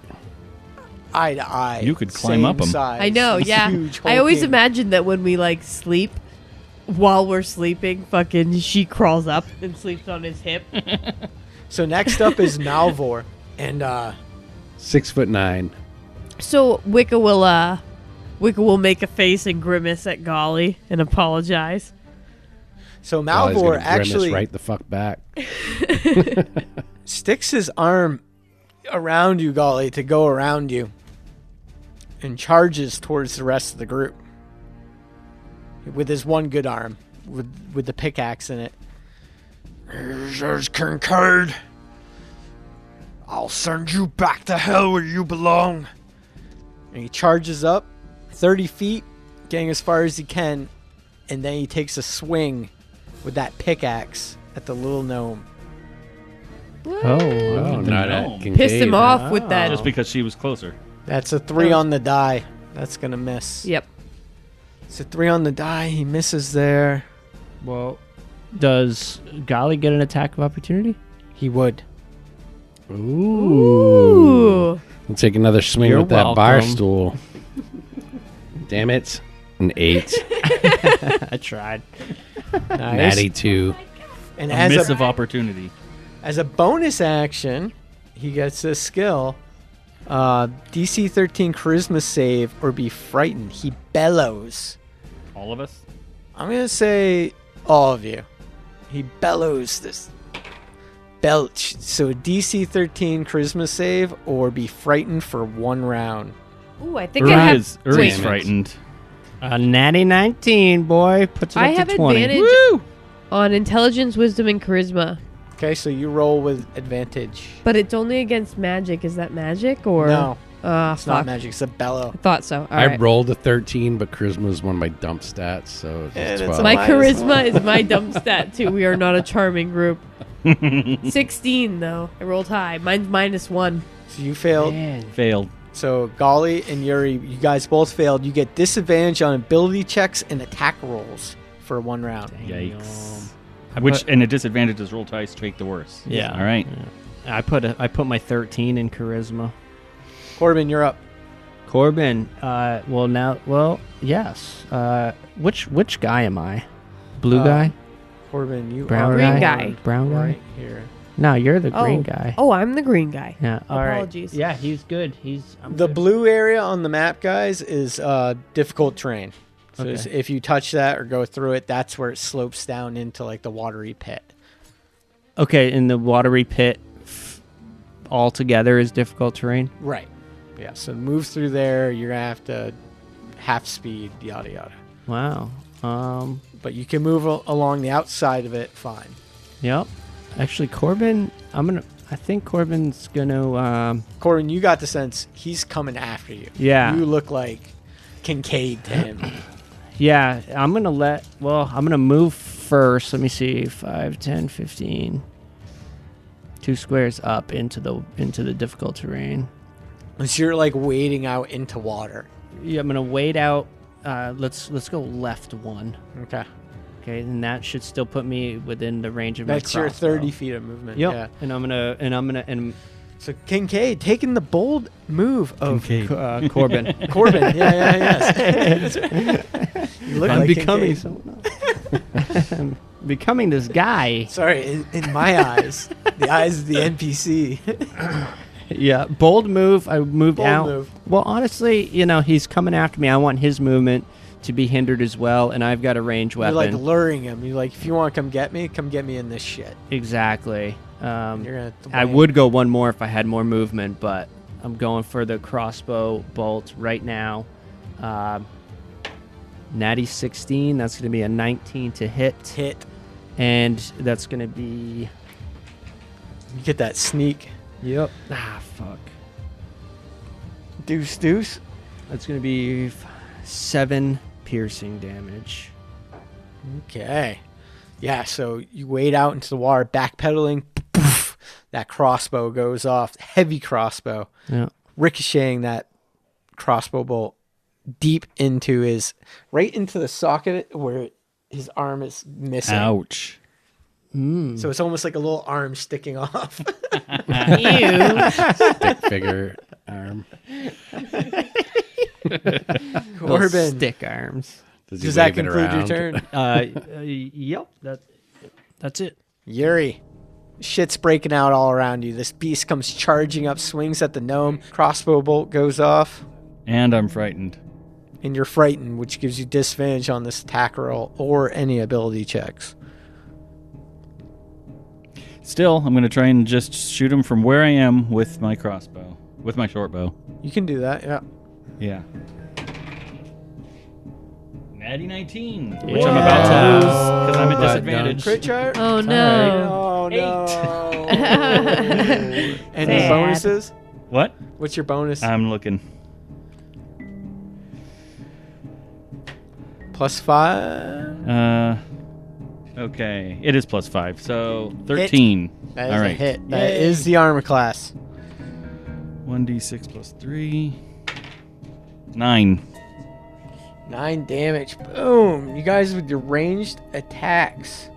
Eye to eye. You could climb same up 'em. size, I know, yeah. Huge I always hulking. imagine that when we like sleep, while we're sleeping, fucking she crawls up and sleeps on his hip. So next up is Malvor, and 6'9". So Wicca will make a face and grimace at Golly and apologize. so Golly's Malvor gonna grimace actually right the fuck back. sticks his arm around you, Golly, to go around you, and charges towards the rest of the group with his one good arm, with the pickaxe in it. There's concurred. I'll send you back to hell where you belong. And he charges up 30 feet, getting as far as he can, and then he takes a swing with that pickaxe at the little gnome. Oh, the not gnome. at Kincaid. Pissed him off with Oh. that. Just because she was closer. That's a 3 on the die. That's going to miss. Yep. It's a 3 on the die. He misses there. Well, does Golly get an attack of opportunity? He would. Ooh. Ooh. We'll take another swing You're with that bar welcome. stool. Damn it. An 8. I tried. Nice. Natty 2. And A as miss a, of opportunity. as a bonus action, he gets this skill. DC 13 charisma save or be frightened. He bellows. All of us? I'm going to say all of you. He bellows this belch. So DC 13 charisma save or be frightened for 1 round. Ooh, I think I have. Uri's Wait, frightened. A natty 19, boy. Puts it I up have to 20. advantage on intelligence, wisdom, and charisma, Okay, so you roll with advantage. but it's only against magic. Is that magic or No, fuck. it's not magic. It's a bellow. I thought so. All I right. rolled a 13, but charisma is one of my dump stats, so it's And it's 12. a My minus charisma is my dump stat too. We are not a charming group. 16 though. I rolled high. Mine's -1. So you failed. Man. Failed. So Golly and Yuri, you guys both failed. You get disadvantage on ability checks and attack rolls for 1 round. Yikes. And a disadvantage is roll dice to make the worse. Yeah. All right. I put my 13 in charisma. Corbin, you're up. Corbin, yes. Which guy am I? Blue guy? Corbin, you Brown are Green guy? guy. Brown guy? right here. No, you're the green guy. Oh, I'm the green guy. Yeah. All right. Apologies. Yeah, he's good. I'm The good. blue area on the map, guys, is difficult terrain. So Okay. if you touch that or go through it, that's where it slopes down into like the watery pit. Okay, in the watery pit altogether is difficult terrain. Right. Yeah. So move through there. You're gonna have to half speed, yada yada. Wow. But you can move along the outside of it fine. Yep. Actually, Corbin, I think Corbin's gonna. Corbin, you got the sense he's coming after you. Yeah. You look like Kincaid to him. Yeah, I'm gonna move first. Let me see. 5, 10, 15. 2 squares up into the difficult terrain. So you're like wading out into water. Yeah, I'm gonna wait out. Let's go left 1. Okay. Okay, and that should still put me within the range of That's my your crossbow. 30 feet of movement. Yep. Yeah. And I'm gonna So Kincaid taking the bold move of Kincaid. Corbin. Corbin. Yes. You look I'm like becoming Kincaid. someone. Becoming this guy. Sorry, in my eyes, the eyes of the NPC. Yeah, bold move. I moved Bold out. move. Well, honestly, he's coming after me. I want his movement to be hindered as well, and I've got a range You're weapon. like luring him. You're like, if you want to come get me in this shit. Exactly. You're gonna I would go one more if I had more movement, but I'm going for the crossbow bolt right now. Natty 16. That's going to be a 19 to hit. And that's going to be... You get that sneak. Yep. Ah, fuck. Deuce. That's going to be 7 piercing damage. Okay. Yeah, so you wade out into the water, backpedaling. Poof, that crossbow goes off. Heavy crossbow. Yeah. Ricocheting that crossbow bolt deep into right into the socket where his arm is missing. Ouch. So it's almost like a little arm sticking off. Ew. Stick figure arm. Corbin, Stick arms. He does that wave it conclude your around? turn? Yep. That's it. Yuri. Shit's breaking out all around you. This beast comes charging up, swings at the gnome. Crossbow bolt goes off, And I'm frightened. and you're frightened, which gives you disadvantage on this attack roll or any ability checks. Still, I'm going to try and just shoot him from where I am with my crossbow. With my short bow. You can do that, yeah. Yeah. Natty 19, which I'm about to lose because I'm at Well disadvantage. Crit chart? Oh no. Oh, no. Any Sad. bonuses? What? What's your bonus? I'm looking. +5? Okay. It is +5, so 13. That is All a right. hit. That is the armor class. 1d6 plus 3. 9. 9 damage. Boom. You guys with your ranged attacks.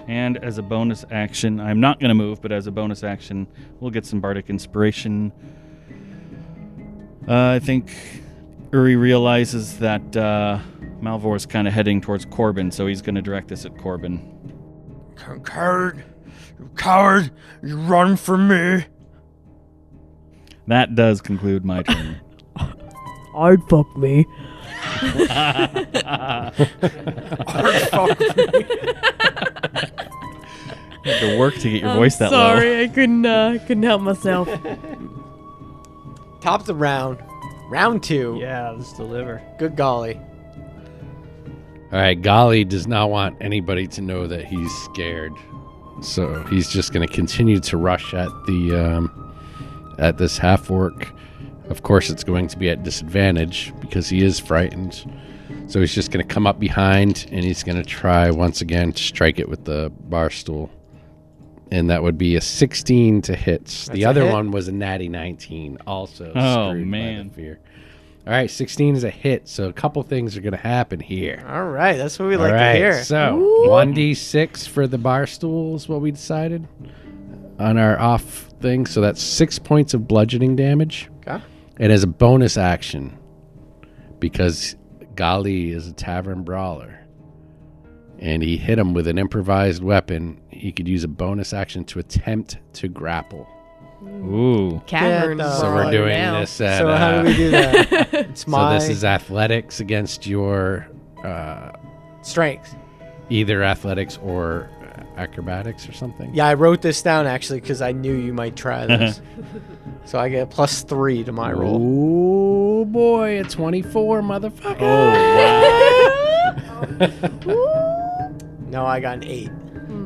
And as a bonus action, I'm not going to move, but as a bonus action, we'll get some bardic inspiration. I think Uri realizes that Malvor is kind of heading towards Corbin, so he's going to direct this at Corbin. Coward, you run from me. That does conclude my turn. I'd fuck me. You had to work to get your voice that low. Sorry, I couldn't help myself. Top of the round. Round 2. Yeah, let's deliver. Good golly. All right, Golly does not want anybody to know that he's scared, so he's just going to continue to rush at the at this half orc. Of course, it's going to be at disadvantage because he is frightened. So he's just going to come up behind and he's going to try once again to strike it with the bar stool, and that would be a 16 to hit. The a other hit. one was a natty 19, also. Oh, screwed by man. the fear. All right, 16 is a hit, so a couple things are going to happen here. All right, that's what we All like right, to hear. so 1d6 for the bar stool is what we decided on our off thing. So that's 6 points of bludgeoning damage. Okay. And as a bonus action, because Gali is a tavern brawler and he hit him with an improvised weapon, he could use a bonus action to attempt to grapple. Ooh. Cavern. Get the- So we're brawler doing now. this at... So how do we do that? It's so my this is athletics against your... strength. either athletics or acrobatics or something. Yeah, I wrote this down actually because I knew you might try this. So I get a +3 to my roll. Oh boy, a 24, motherfucker. No, I got an 8.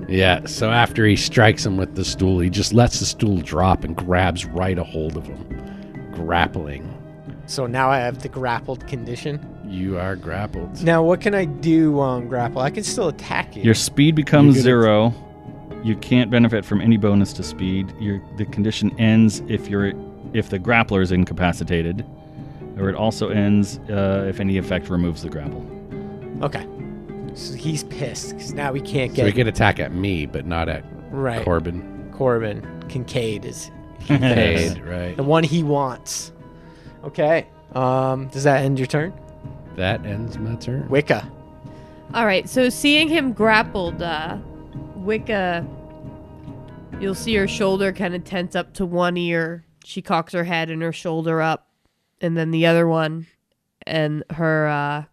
Yeah, so after he strikes him with the stool, he just lets the stool drop and grabs right a hold of him, grappling. So now I have the grappled condition. You are grappled. Now, what can I do while I'm grappled? I can still attack you. Your speed becomes You're 0. You can't benefit from any bonus to speed. The condition ends if the grappler is incapacitated, or it also ends if any effect removes the grapple. Okay. So he's pissed because now we can't So get he can attack at me, but not at right. Corbin. Corbin. Kincaid is Paid, right. The one he wants. Okay. Does that end your turn? That ends my turn. Wicca. All right, so seeing him grappled, Wicca, you'll see her shoulder kind of tense up to one ear. She cocks her head and her shoulder up, and then the other one, and her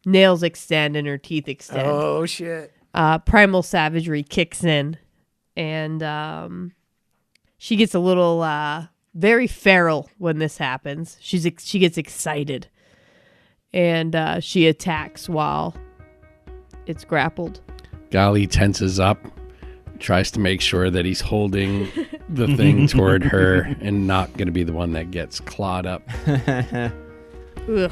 nails extend and her teeth extend. Oh, shit. Primal savagery kicks in, and she gets a little very feral when this happens. She gets excited, and she attacks while it's grappled. Golly tenses up, tries to make sure that he's holding the thing toward her and not going to be the one that gets clawed up. Ugh,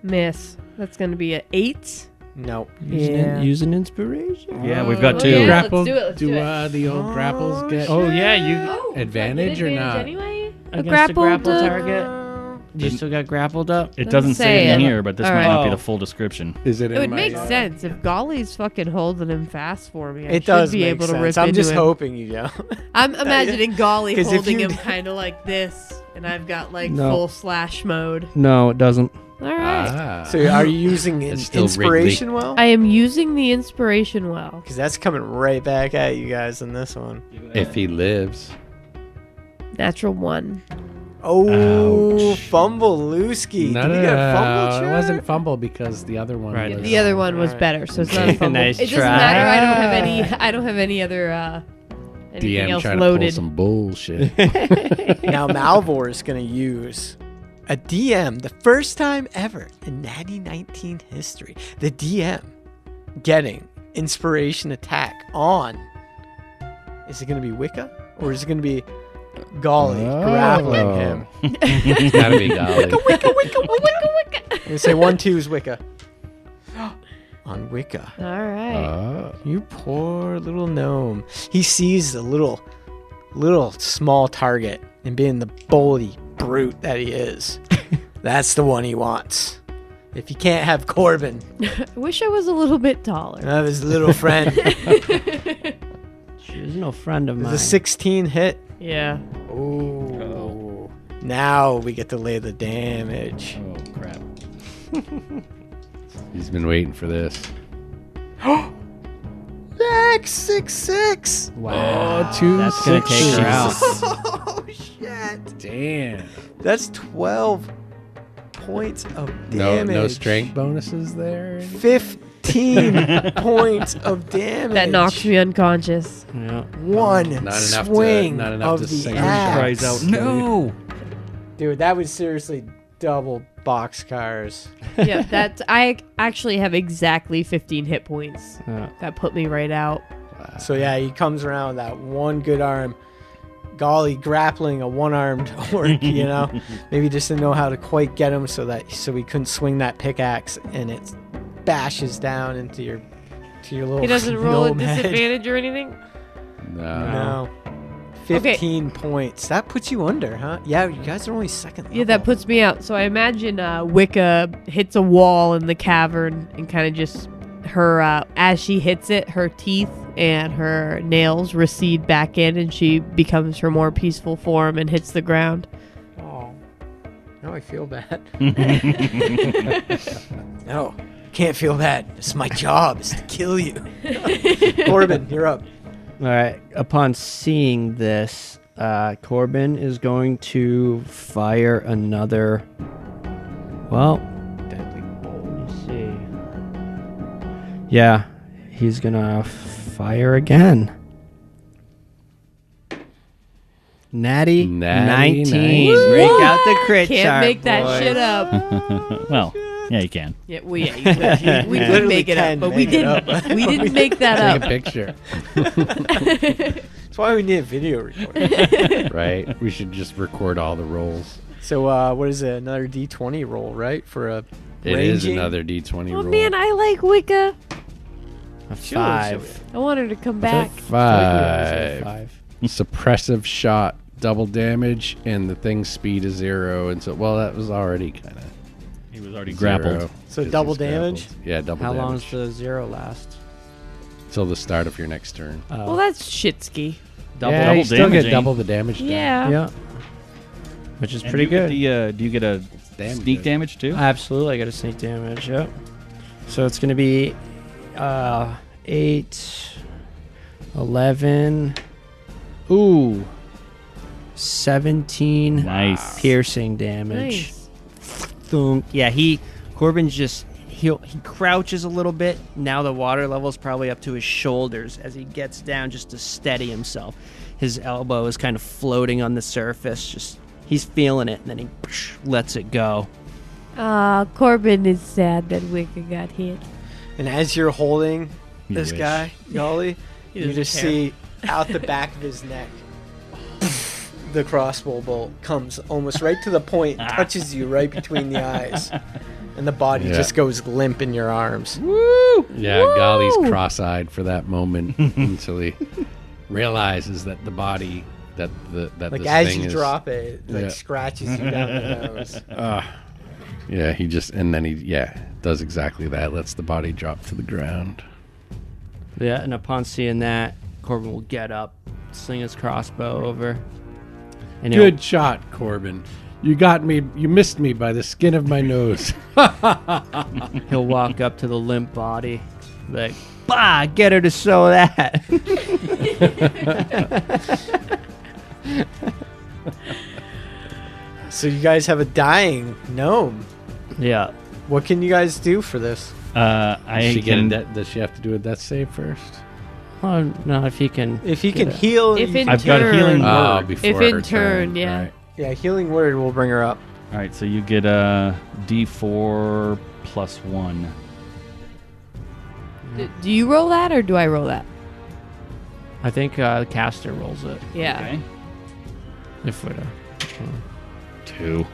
miss. That's going to be an 8. No. Use an inspiration. Yeah, we've got Oh, 2. yeah. Grapple, let's do it, let's do it. the old grapples get Oh, yeah, you advantage or not? Anyway? Against grappled, a grapple uh, target. You still got grappled up? It Doesn't doesn't say say it in it. here, but this All might right. not be Oh. the full description. Is it? It would make sense if Golly's fucking holding him fast for me. I It should does be make able to sense. rip I'm into just him. hoping you don't. I'm imagining Golly 'Cause if holding you- him kind of like this, and I've got like No. full slash mode. No, it doesn't. All right. Ah. So are you using an It's still inspiration well? I am using the inspiration well. Because that's coming right back at you guys in this one. If he lives. Natural 1. Oh, Ouch. fumble Lewski. No, Did no, you get a no, fumble it chart? wasn't fumble because the other one Right. was... The other one was Alright. better, so it's not a fumble. Nice It doesn't try. matter. I don't have any other anything DM else trying to loaded. pull some bullshit. Now Malvor is going to use a DM, the first time ever in Natty 19 history. The DM getting inspiration attack on. Is it going to be Wicca or is it going to be Golly grappling him? It's gotta be Golly. I'm going to say 1-2 is Wicca. On Wicca. All right. You poor little gnome. He sees the little small target and being the bully brute that he is. That's the one he wants. If you can't have Corbin, I wish I was a little bit taller. have his little friend. She was no friend of There's mine. a 16 hit. Yeah. Ooh. Now we get to lay the damage. Oh, crap. He's been waiting for this. Max 6-6. Wow. Oh, 2 That's gonna take her out. Oh shit. Damn. That's 12 points of No, damage. no strength bonuses there? 15 points of damage. That knocks me unconscious. Yeah. One Not enough swing not enough of to the sing. axe. Cries out, no! Dude, that was seriously double boxcars. Yeah, I actually have exactly 15 hit points. Yeah. That put me right out. So yeah, he comes around with that one good arm. Golly, grappling a one-armed orc, you know. Maybe just didn't know how to quite get him so he couldn't swing that pickaxe, and it bashes down into your little. He doesn't roll a gnome head. disadvantage or anything? No. No. 15 points. That puts you under, huh? Yeah, you guys are only second level. Yeah, that puts me out. So I imagine Wicca hits a wall in the cavern and kind of just her, as she hits it, her teeth and her nails recede back in and she becomes her more peaceful form and hits the ground. Oh, now I feel bad. No, can't feel bad. It's my job is to kill you. Corbin, you're up. All right. Upon seeing this, Corbin is going to fire another. Well, Deadly bolt. let me see. Yeah, he's gonna fire again. Natty 19. nice. Break out the crit Can't chart, make that boys. shit up. Well, yeah, you can. Yeah, we could literally make it can up, but we make it didn't. up. We didn't make that Take a up. picture. That's why we need a video recorder. Right? We should just record all the rolls. So, what is it? Another D20 roll, right? For a It is ranging? another D20 Oh roll. man, I like Wicca. A 5. I want her to come back. 5. Suppressive shot, double damage, and the thing's speed is 0. And so, well, that was already kind of He was already grappled. So double damage? Yeah, double How damage. long does the 0 last? Till the start of your next turn. Well, that's shitski. Double. Yeah, double you still get damaging. double the damage. down. Yeah. Yeah. which is And pretty good. Do you get a damn sneak good. damage too? Absolutely, I got a sneak damage. Yep. So it's going to be 8, 11, 17 Nice. piercing damage. Nice. Thunk. Yeah, Corbin's just he crouches a little bit. Now the water level's probably up to his shoulders as he gets down just to steady himself. His elbow is kind of floating on the surface. Just he's feeling it, and then he lets it go. Corbin is sad that Wicca got hit. And as you're holding You this wish. guy, Golly, He you doesn't just care. see out the back of his neck, the crossbow bolt comes almost right to the point, touches you right between the eyes, and the body Yeah. just goes limp in your arms. Yeah, Golly's cross-eyed for that moment until he realizes that the body that Like this as thing you is, drop it, like Yeah. scratches you down the nose. Yeah, he just and then he does exactly that. Lets the body drop to the ground. Yeah, and upon seeing that, Corbin will get up, sling his crossbow over, and Good shot, Corbin. You got me. You missed me by the skin of my nose. he'll walk up to the limp body, like, bah, get her to sew that. So you guys have a dying gnome. Yeah. What can you guys do for this? I can. Does she have to do a death save first? Oh, no, if he can. If he can get it. heal, If you in can- I've got a healing turn. word. Before If her in turn, yeah. Right. yeah, healing word will bring her up. All right, so you get a D4 plus 1. Do you roll that or do I roll that? I think the caster rolls it. Yeah. Okay. If it, 2.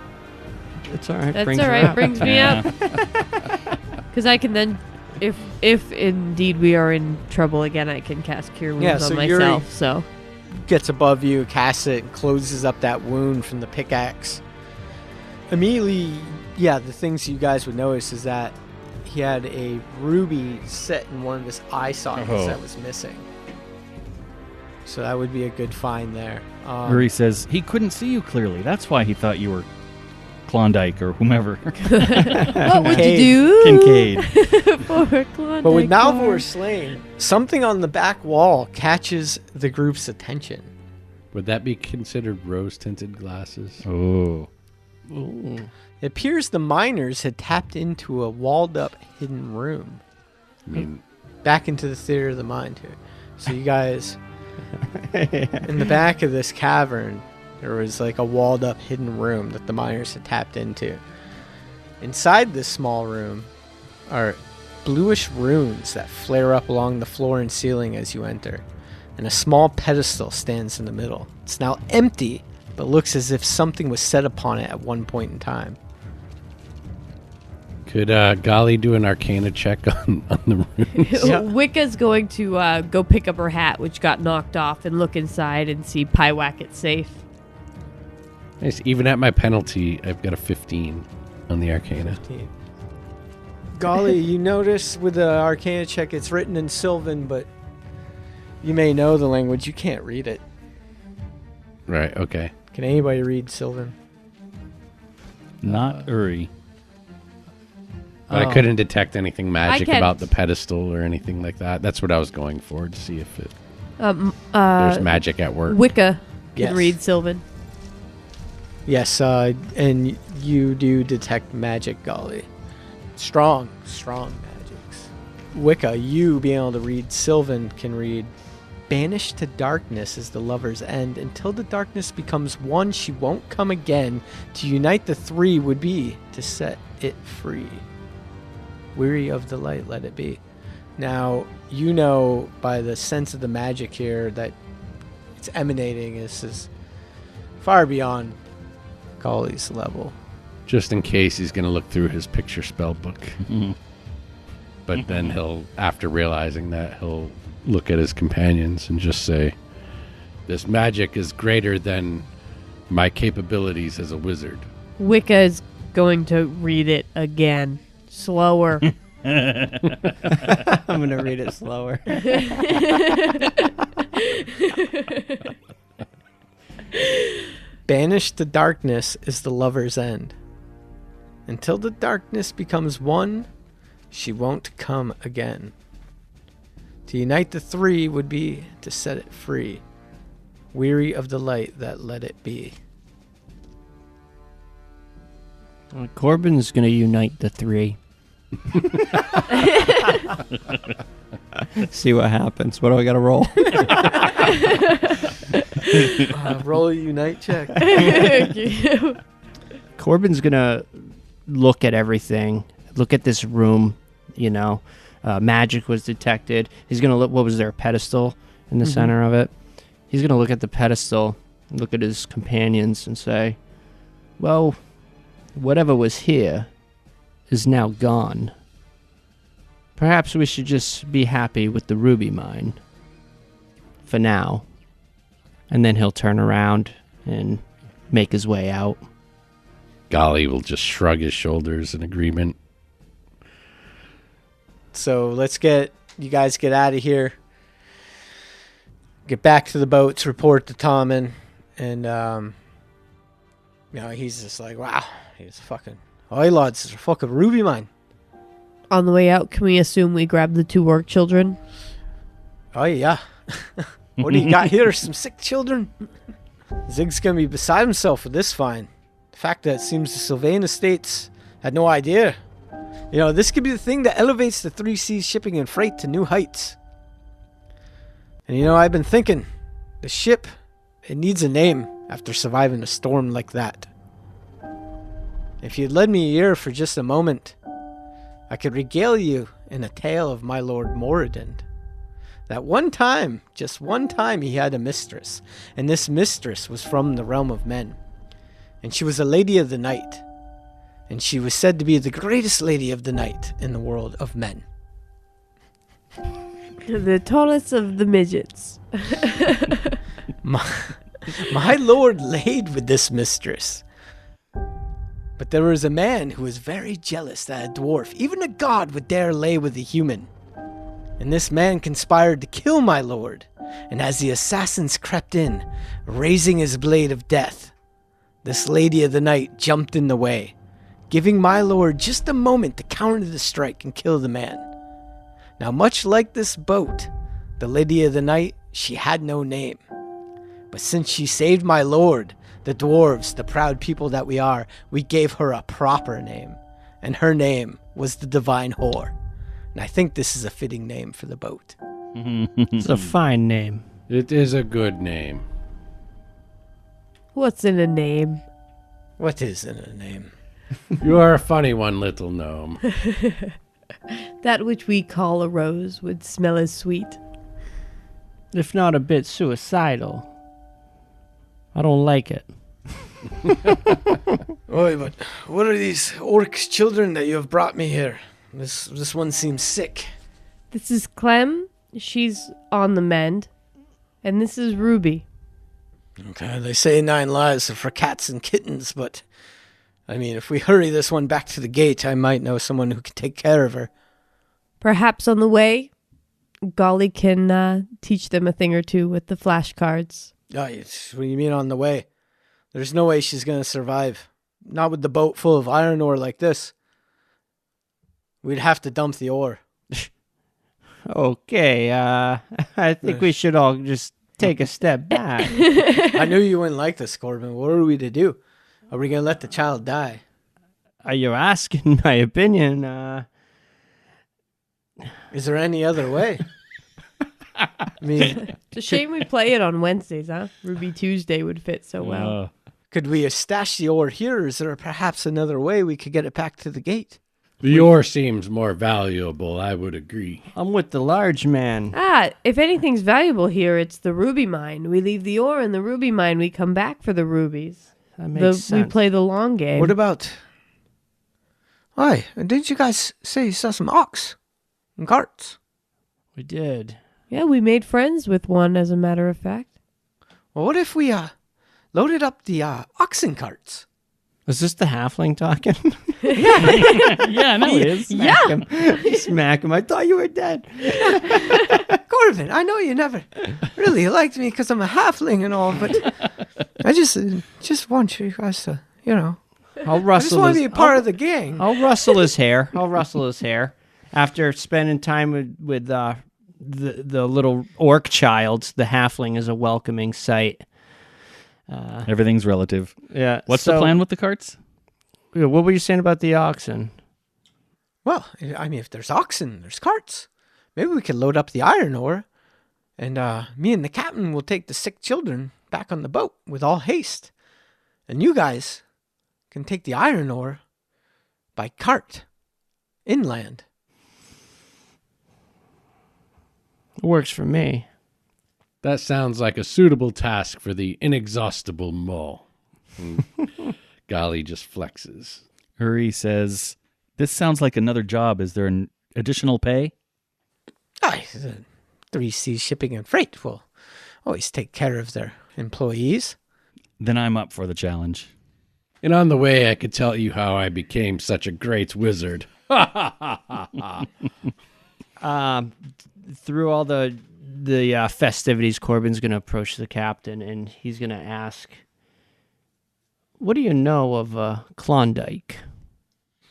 it's all right. That's brings all her right. up. Brings me Yeah. up. Because I can then, if indeed we are in trouble again, I can cast Cure Wounds Yeah, so on Yuri- myself. So Gets above you, casts it, and closes up that wound from the pickaxe. Immediately, yeah, the things you guys would notice is that he had a ruby set in one of his eye sockets Oh. that was missing. So that would be a good find there. Yuri says he couldn't see you clearly. That's why he thought you were Klondike or whomever. what would Kincaid. you do Kincaid. for Klondike But with bar? Malvor slain, something on the back wall catches the group's attention. Would that be considered rose-tinted glasses? Oh. Ooh. It appears the miners had tapped into a walled-up hidden room. I mean, Back into the theater of the mind here. So you guys, in the back of this cavern, there was like a walled-up hidden room that the miners had tapped into. Inside this small room are bluish runes that flare up along the floor and ceiling as you enter, and a small pedestal stands in the middle. It's now empty, but looks as if something was set upon it at one point in time. could Golly do an Arcana check on the runes? Yeah. Wicca's going to go pick up her hat, which got knocked off, and look inside and see Pyewacket safe. Nice. Even at my penalty, I've got a 15 on the Arcana. Golly, you notice with the Arcana check, it's written in Sylvan, but you may know the language. You can't read it. Right. Okay. Can anybody read Sylvan? Not Uri. But I couldn't detect anything magic can. about the pedestal or anything like that. That's what I was going for, to see if there's There's magic at work. Wicca can Yes. read Sylvan. Yes, and you do detect magic, Golly. Strong magics. Wicca, you being able to read Sylvan can read, banished to darkness is the lover's end. Until the darkness becomes one, she won't come again. To unite the three would be to set it free. Weary of the light, let it be. Now, you know by the sense of the magic here that it's emanating is far beyond Golly's level. Just in case he's going to look through his picture spell book. But then he'll, after realizing that, he'll look at his companions and just say, this magic is greater than my capabilities as a wizard. Wicca is going to read it again. Slower. I'm going to read it slower. Banished to darkness is the lover's end. Until the darkness becomes one, she won't come again. To unite the three would be to set it free, weary of the light that let it be. Well, Corbin's going to unite the three. See what happens. What do I got to roll? Roll a unite check. Corbin's going to look at everything, look at this room, magic was detected. He's going to look, what was there, a pedestal in the center of it? He's going to look at the pedestal, look at his companions and say, well, whatever was here is now gone. Perhaps we should just be happy with the ruby mine for now. And then he'll turn around and make his way out. Golly will just shrug his shoulders in agreement. So let's you guys get out of here. Get back to the boats, report to Tommen. And, he's just like, wow, he's fucking, oi lads, it's a fucking ruby mine. On the way out, can we assume we grabbed the 2 orc children? Oh, yeah. What do you got here? Some sick children? Zig's gonna be beside himself with this find. The fact that it seems the Sylvain estates had no idea. This could be the thing that elevates the 3 Seas shipping and freight to new heights. And I've been thinking, the ship, it needs a name after surviving a storm like that. If you'd led me here for just a moment, I could regale you in a tale of my lord Moradin. That one time, just one time, he had a mistress, and this mistress was from the realm of men. And she was a lady of the night, and she was said to be the greatest lady of the night in the world of men. The tallest of the midgets. My lord laid with this mistress. But there was a man who was very jealous that a dwarf, even a god, would dare lay with a human. And this man conspired to kill my lord. And as the assassins crept in, raising his blade of death, this lady of the night jumped in the way, giving my lord just a moment to counter the strike and kill the man. Now, much like this boat, the lady of the night, she had no name. But since she saved my lord, the dwarves, the proud people that we are, we gave her a proper name. And her name was the Divine Whore. And I think this is a fitting name for the boat. It's a fine name. It is a good name. What's in a name? What is in a name? You are a funny one, little gnome. That which we call a rose would smell as sweet. If not a bit suicidal. I don't like it. Oi, but what are these orcs children that you have brought me here? This one seems sick. This is Clem. She's on the mend. And this is Ruby. Okay, they say 9 lives are for cats and kittens, but if we hurry this one back to the gate, I might know someone who can take care of her. Perhaps on the way, Golly can teach them a thing or two with the flashcards. Oh, what do you mean on the way? There's no way she's going to survive. Not with the boat full of iron ore like this. We'd have to dump the ore. Okay, I think we should all just take a step back. I knew you wouldn't like this, Corbin. What are we to do? Are we going to let the child die? Are you asking my opinion? Is there any other way? It's a shame we play it on Wednesdays, huh? Ruby Tuesday would fit so well. Could we stash the ore here, or is there perhaps another way we could get it back to the gate? The ore seems more valuable, I would agree. I'm with the large man. If anything's valuable here, it's the ruby mine. We leave the ore in the ruby mine. We come back for the rubies. That makes sense. We play the long game. What about... Why, didn't you guys say you saw some ox and carts? We did. Yeah, we made friends with one, as a matter of fact. Well, what if we loaded up the oxen carts? Is this the halfling talking? Yeah, no, it is. Smack him. Smack him. I thought you were dead. Corbin, I know you never really liked me because I'm a halfling and all, but I just want you guys to, I'll I just rustle want to his, be a part of the gang. I'll rustle his hair. After spending time with the little orc child, the halfling is a welcoming sight. Everything's relative. Yeah. What's the plan with the carts? What were you saying about the oxen? Well, I mean, if there's oxen, there's carts. Maybe we could load up the iron ore, and me and the captain will take the sick children back on the boat with all haste. And you guys can take the iron ore by cart inland. Works for me. That sounds like a suitable task for the inexhaustible mole. And Golly just flexes. Uri says, "This sounds like another job. Is there an additional pay?" The 3C Shipping and Freight will always take care of their employees. Then I'm up for the challenge. And on the way, I could tell you how I became such a great wizard. Through all the festivities, Corbin's going to approach the captain, and he's going to ask, "What do you know of Klondike?"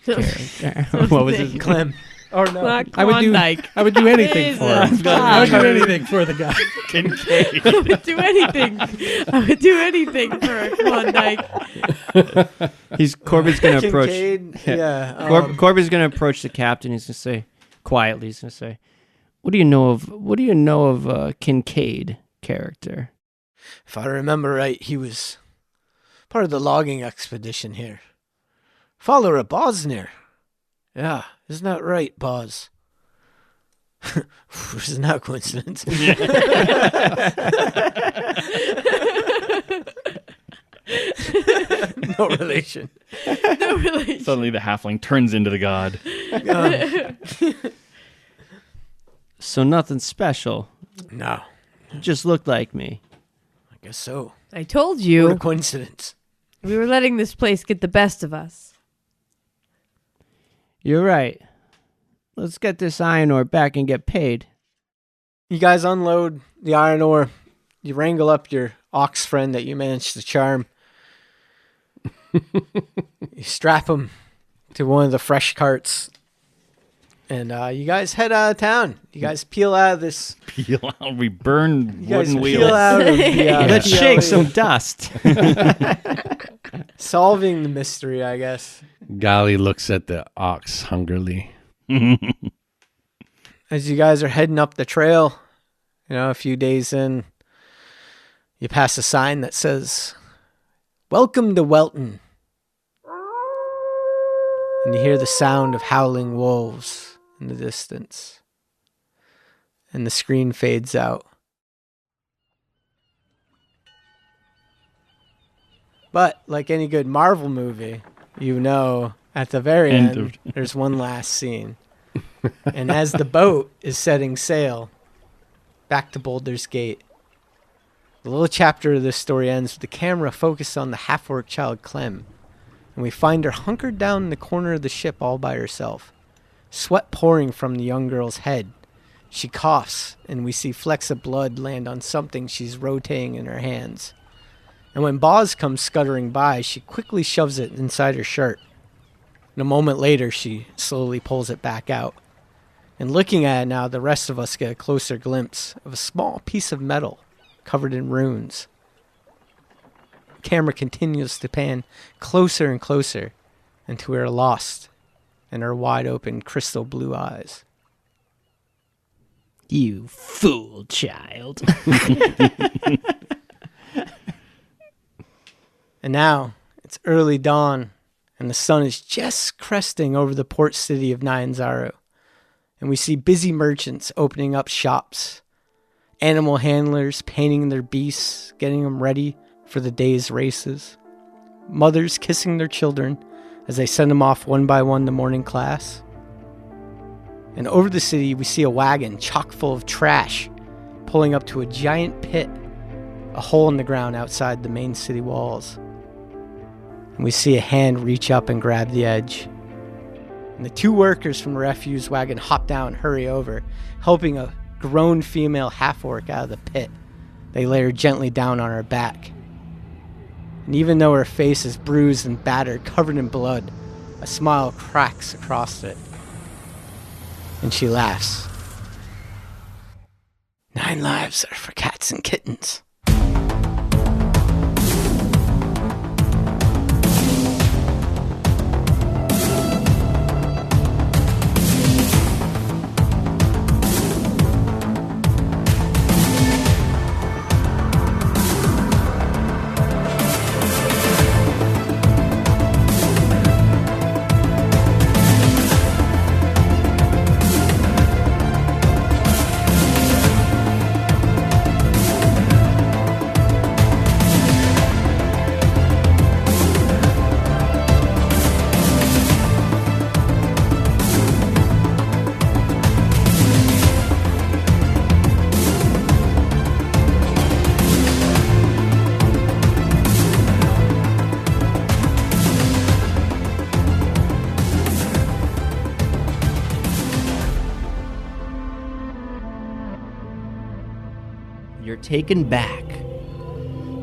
character? What was his Clem. Or no. Not I would do Klondike. I would do anything for him. I would do anything for the guy. I would do anything. I would do anything for a Klondike. Corbin's going to approach. Kincaid, yeah. Corbin's going to approach the captain. He's going to say quietly. He's going to say, What do you know of Kincaid character?" If I remember right, he was part of the logging expedition here. Follower of Bosnir. Yeah, isn't that right, Boz? Isn't that a coincidence? No relation. No relation. Suddenly the halfling turns into the god. So nothing special. No, Just looked like me. I guess so. I told What a you coincidence. we were letting this place get the best of us. You're right. Let's get this iron ore back and get paid. You guys unload the iron ore. You wrangle up your ox friend that you managed to charm. You strap him to one of the fresh carts. And you guys head out of town. You guys peel out of this. Peel out. We burn You guys wooden peel wheels. out of the, Let's PLA. shake some dust. Solving the mystery, I guess. Golly looks at the ox hungrily. As you guys are heading up the trail, a few days in, you pass a sign that says, "Welcome to Welton." And you hear the sound of howling wolves in the distance. And the screen fades out. But like any good Marvel movie, at the very end, there's one last scene. And as the boat is setting sail back to Boulder's Gate, the little chapter of this story ends with the camera focused on the half-orc child Clem. And we find her hunkered down in the corner of the ship all by herself, sweat pouring from the young girl's head. She coughs, and we see flecks of blood land on something she's rotating in her hands. And when Boz comes scuttering by, she quickly shoves it inside her shirt. And a moment later, she slowly pulls it back out. And looking at it now, the rest of us get a closer glimpse of a small piece of metal covered in runes. The camera continues to pan closer and closer until we are lost in her wide open crystal blue eyes. You fool child. And now it's early dawn, and the sun is just cresting over the port city of Nyanzaru. And we see busy merchants opening up shops, animal handlers painting their beasts, getting them ready for the day's races, mothers kissing their children as they send them off one by one to morning class. And over the city, we see a wagon chock full of trash pulling up to a giant pit, a hole in the ground outside the main city walls. And we see a hand reach up and grab the edge. And the 2 workers from the refuse wagon hop down and hurry over, helping a grown female half-orc out of the pit. They lay her gently down on her back. And even though her face is bruised and battered, covered in blood, a smile cracks across it. And she laughs. 9 lives are for cats and kittens. You're taken back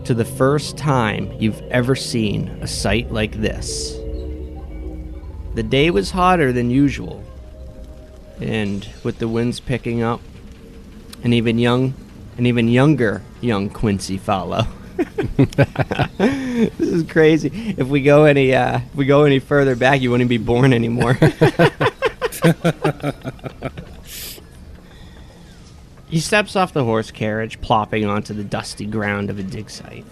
to the first time you've ever seen a sight like this. The day was hotter than usual, and with the winds picking up, an even younger young Quincy follow. This is crazy. If we go any further back, you wouldn't be born anymore. He steps off the horse carriage, plopping onto the dusty ground of a dig site.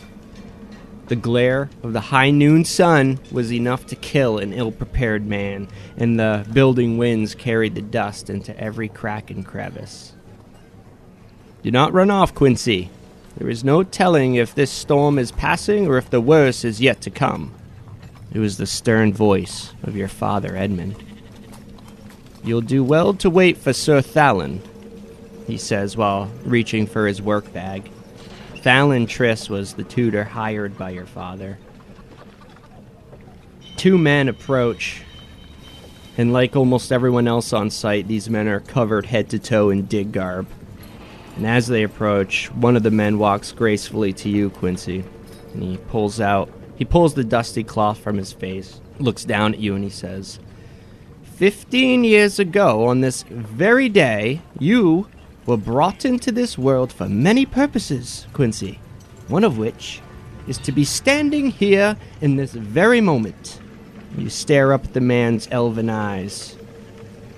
The glare of the high noon sun was enough to kill an ill-prepared man, and the building winds carried the dust into every crack and crevice. Do not run off, Quincy. There is no telling if this storm is passing or if the worst is yet to come. It was the stern voice of your father, Edmund. You'll do well to wait for Sir Thalon, he says while reaching for his work bag. Thalon Triss was the tutor hired by your father. 2 men approach, and like almost everyone else on site, these men are covered head to toe in dig garb. And as they approach, one of the men walks gracefully to you, Quincy, and he pulls the dusty cloth from his face, looks down at you, and he says, 15 years ago on this very day, you were brought into this world for many purposes, Quincy, one of which is to be standing here in this very moment. You stare up at the man's elven eyes,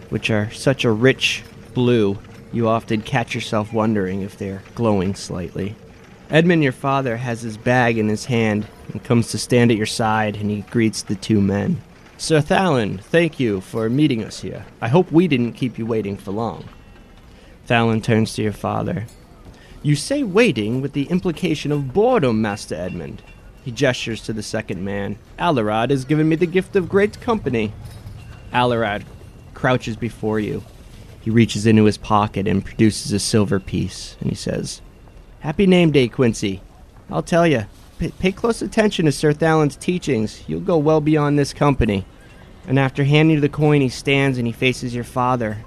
which are such a rich blue, you often catch yourself wondering if they're glowing slightly. Edmund, your father, has his bag in his hand and comes to stand at your side, and he greets the 2 men. Sir Thalon, thank you for meeting us here. I hope we didn't keep you waiting for long. Thalon turns to your father. You say waiting with the implication of boredom, Master Edmund. He gestures to the second man. Alarad has given me the gift of great company. Alarad crouches before you. He reaches into his pocket and produces a silver piece, and he says, Happy name day, Quincy. I'll tell you, pay close attention to Sir Thalon's teachings. You'll go well beyond this company. And after handing you the coin, he stands and he faces your father.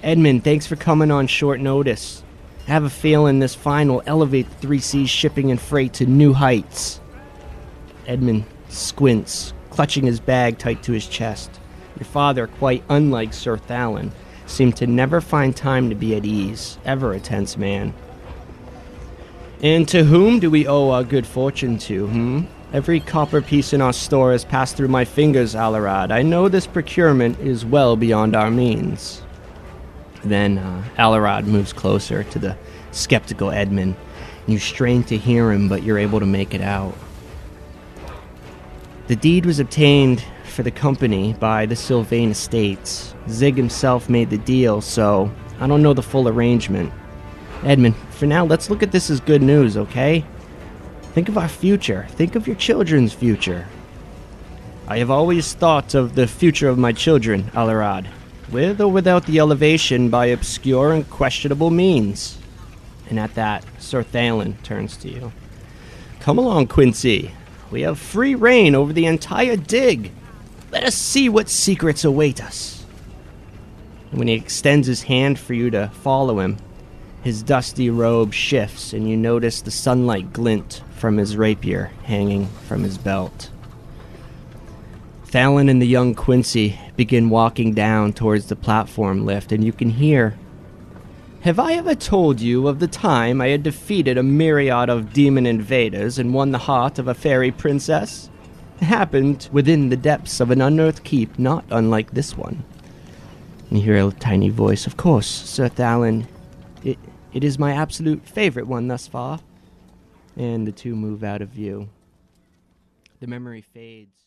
Edmund, thanks for coming on short notice. I have a feeling this find will elevate the 3 Seas shipping and freight to new heights. Edmund squints, clutching his bag tight to his chest. Your father, quite unlike Sir Thalon, seemed to never find time to be at ease, ever a tense man. And to whom do we owe our good fortune to, Every copper piece in our store has passed through my fingers, Alarad. I know this procurement is well beyond our means. Then Alarad moves closer to the skeptical Edmund. You strain to hear him, but you're able to make it out. The deed was obtained for the company by the Sylvain Estates. Zig himself made the deal, so I don't know the full arrangement. Edmund, for now, let's look at this as good news, okay? Think of our future. Think of your children's future. I have always thought of the future of my children, Alarad, with or without the elevation by obscure and questionable means. And at that, Sir Thalon turns to you. Come along, Quincy. We have free reign over the entire dig. Let us see what secrets await us. And when he extends his hand for you to follow him, his dusty robe shifts and you notice the sunlight glint from his rapier hanging from his belt. Fallon and the young Quincy begin walking down towards the platform lift, and you can hear, "Have I ever told you of the time I had defeated a myriad of demon invaders and won the heart of a fairy princess? It happened within the depths of an unearthed keep not unlike this one." And you hear a tiny voice, "Of course, Sir Fallon. It is my absolute favorite one thus far." And the two move out of view. The memory fades.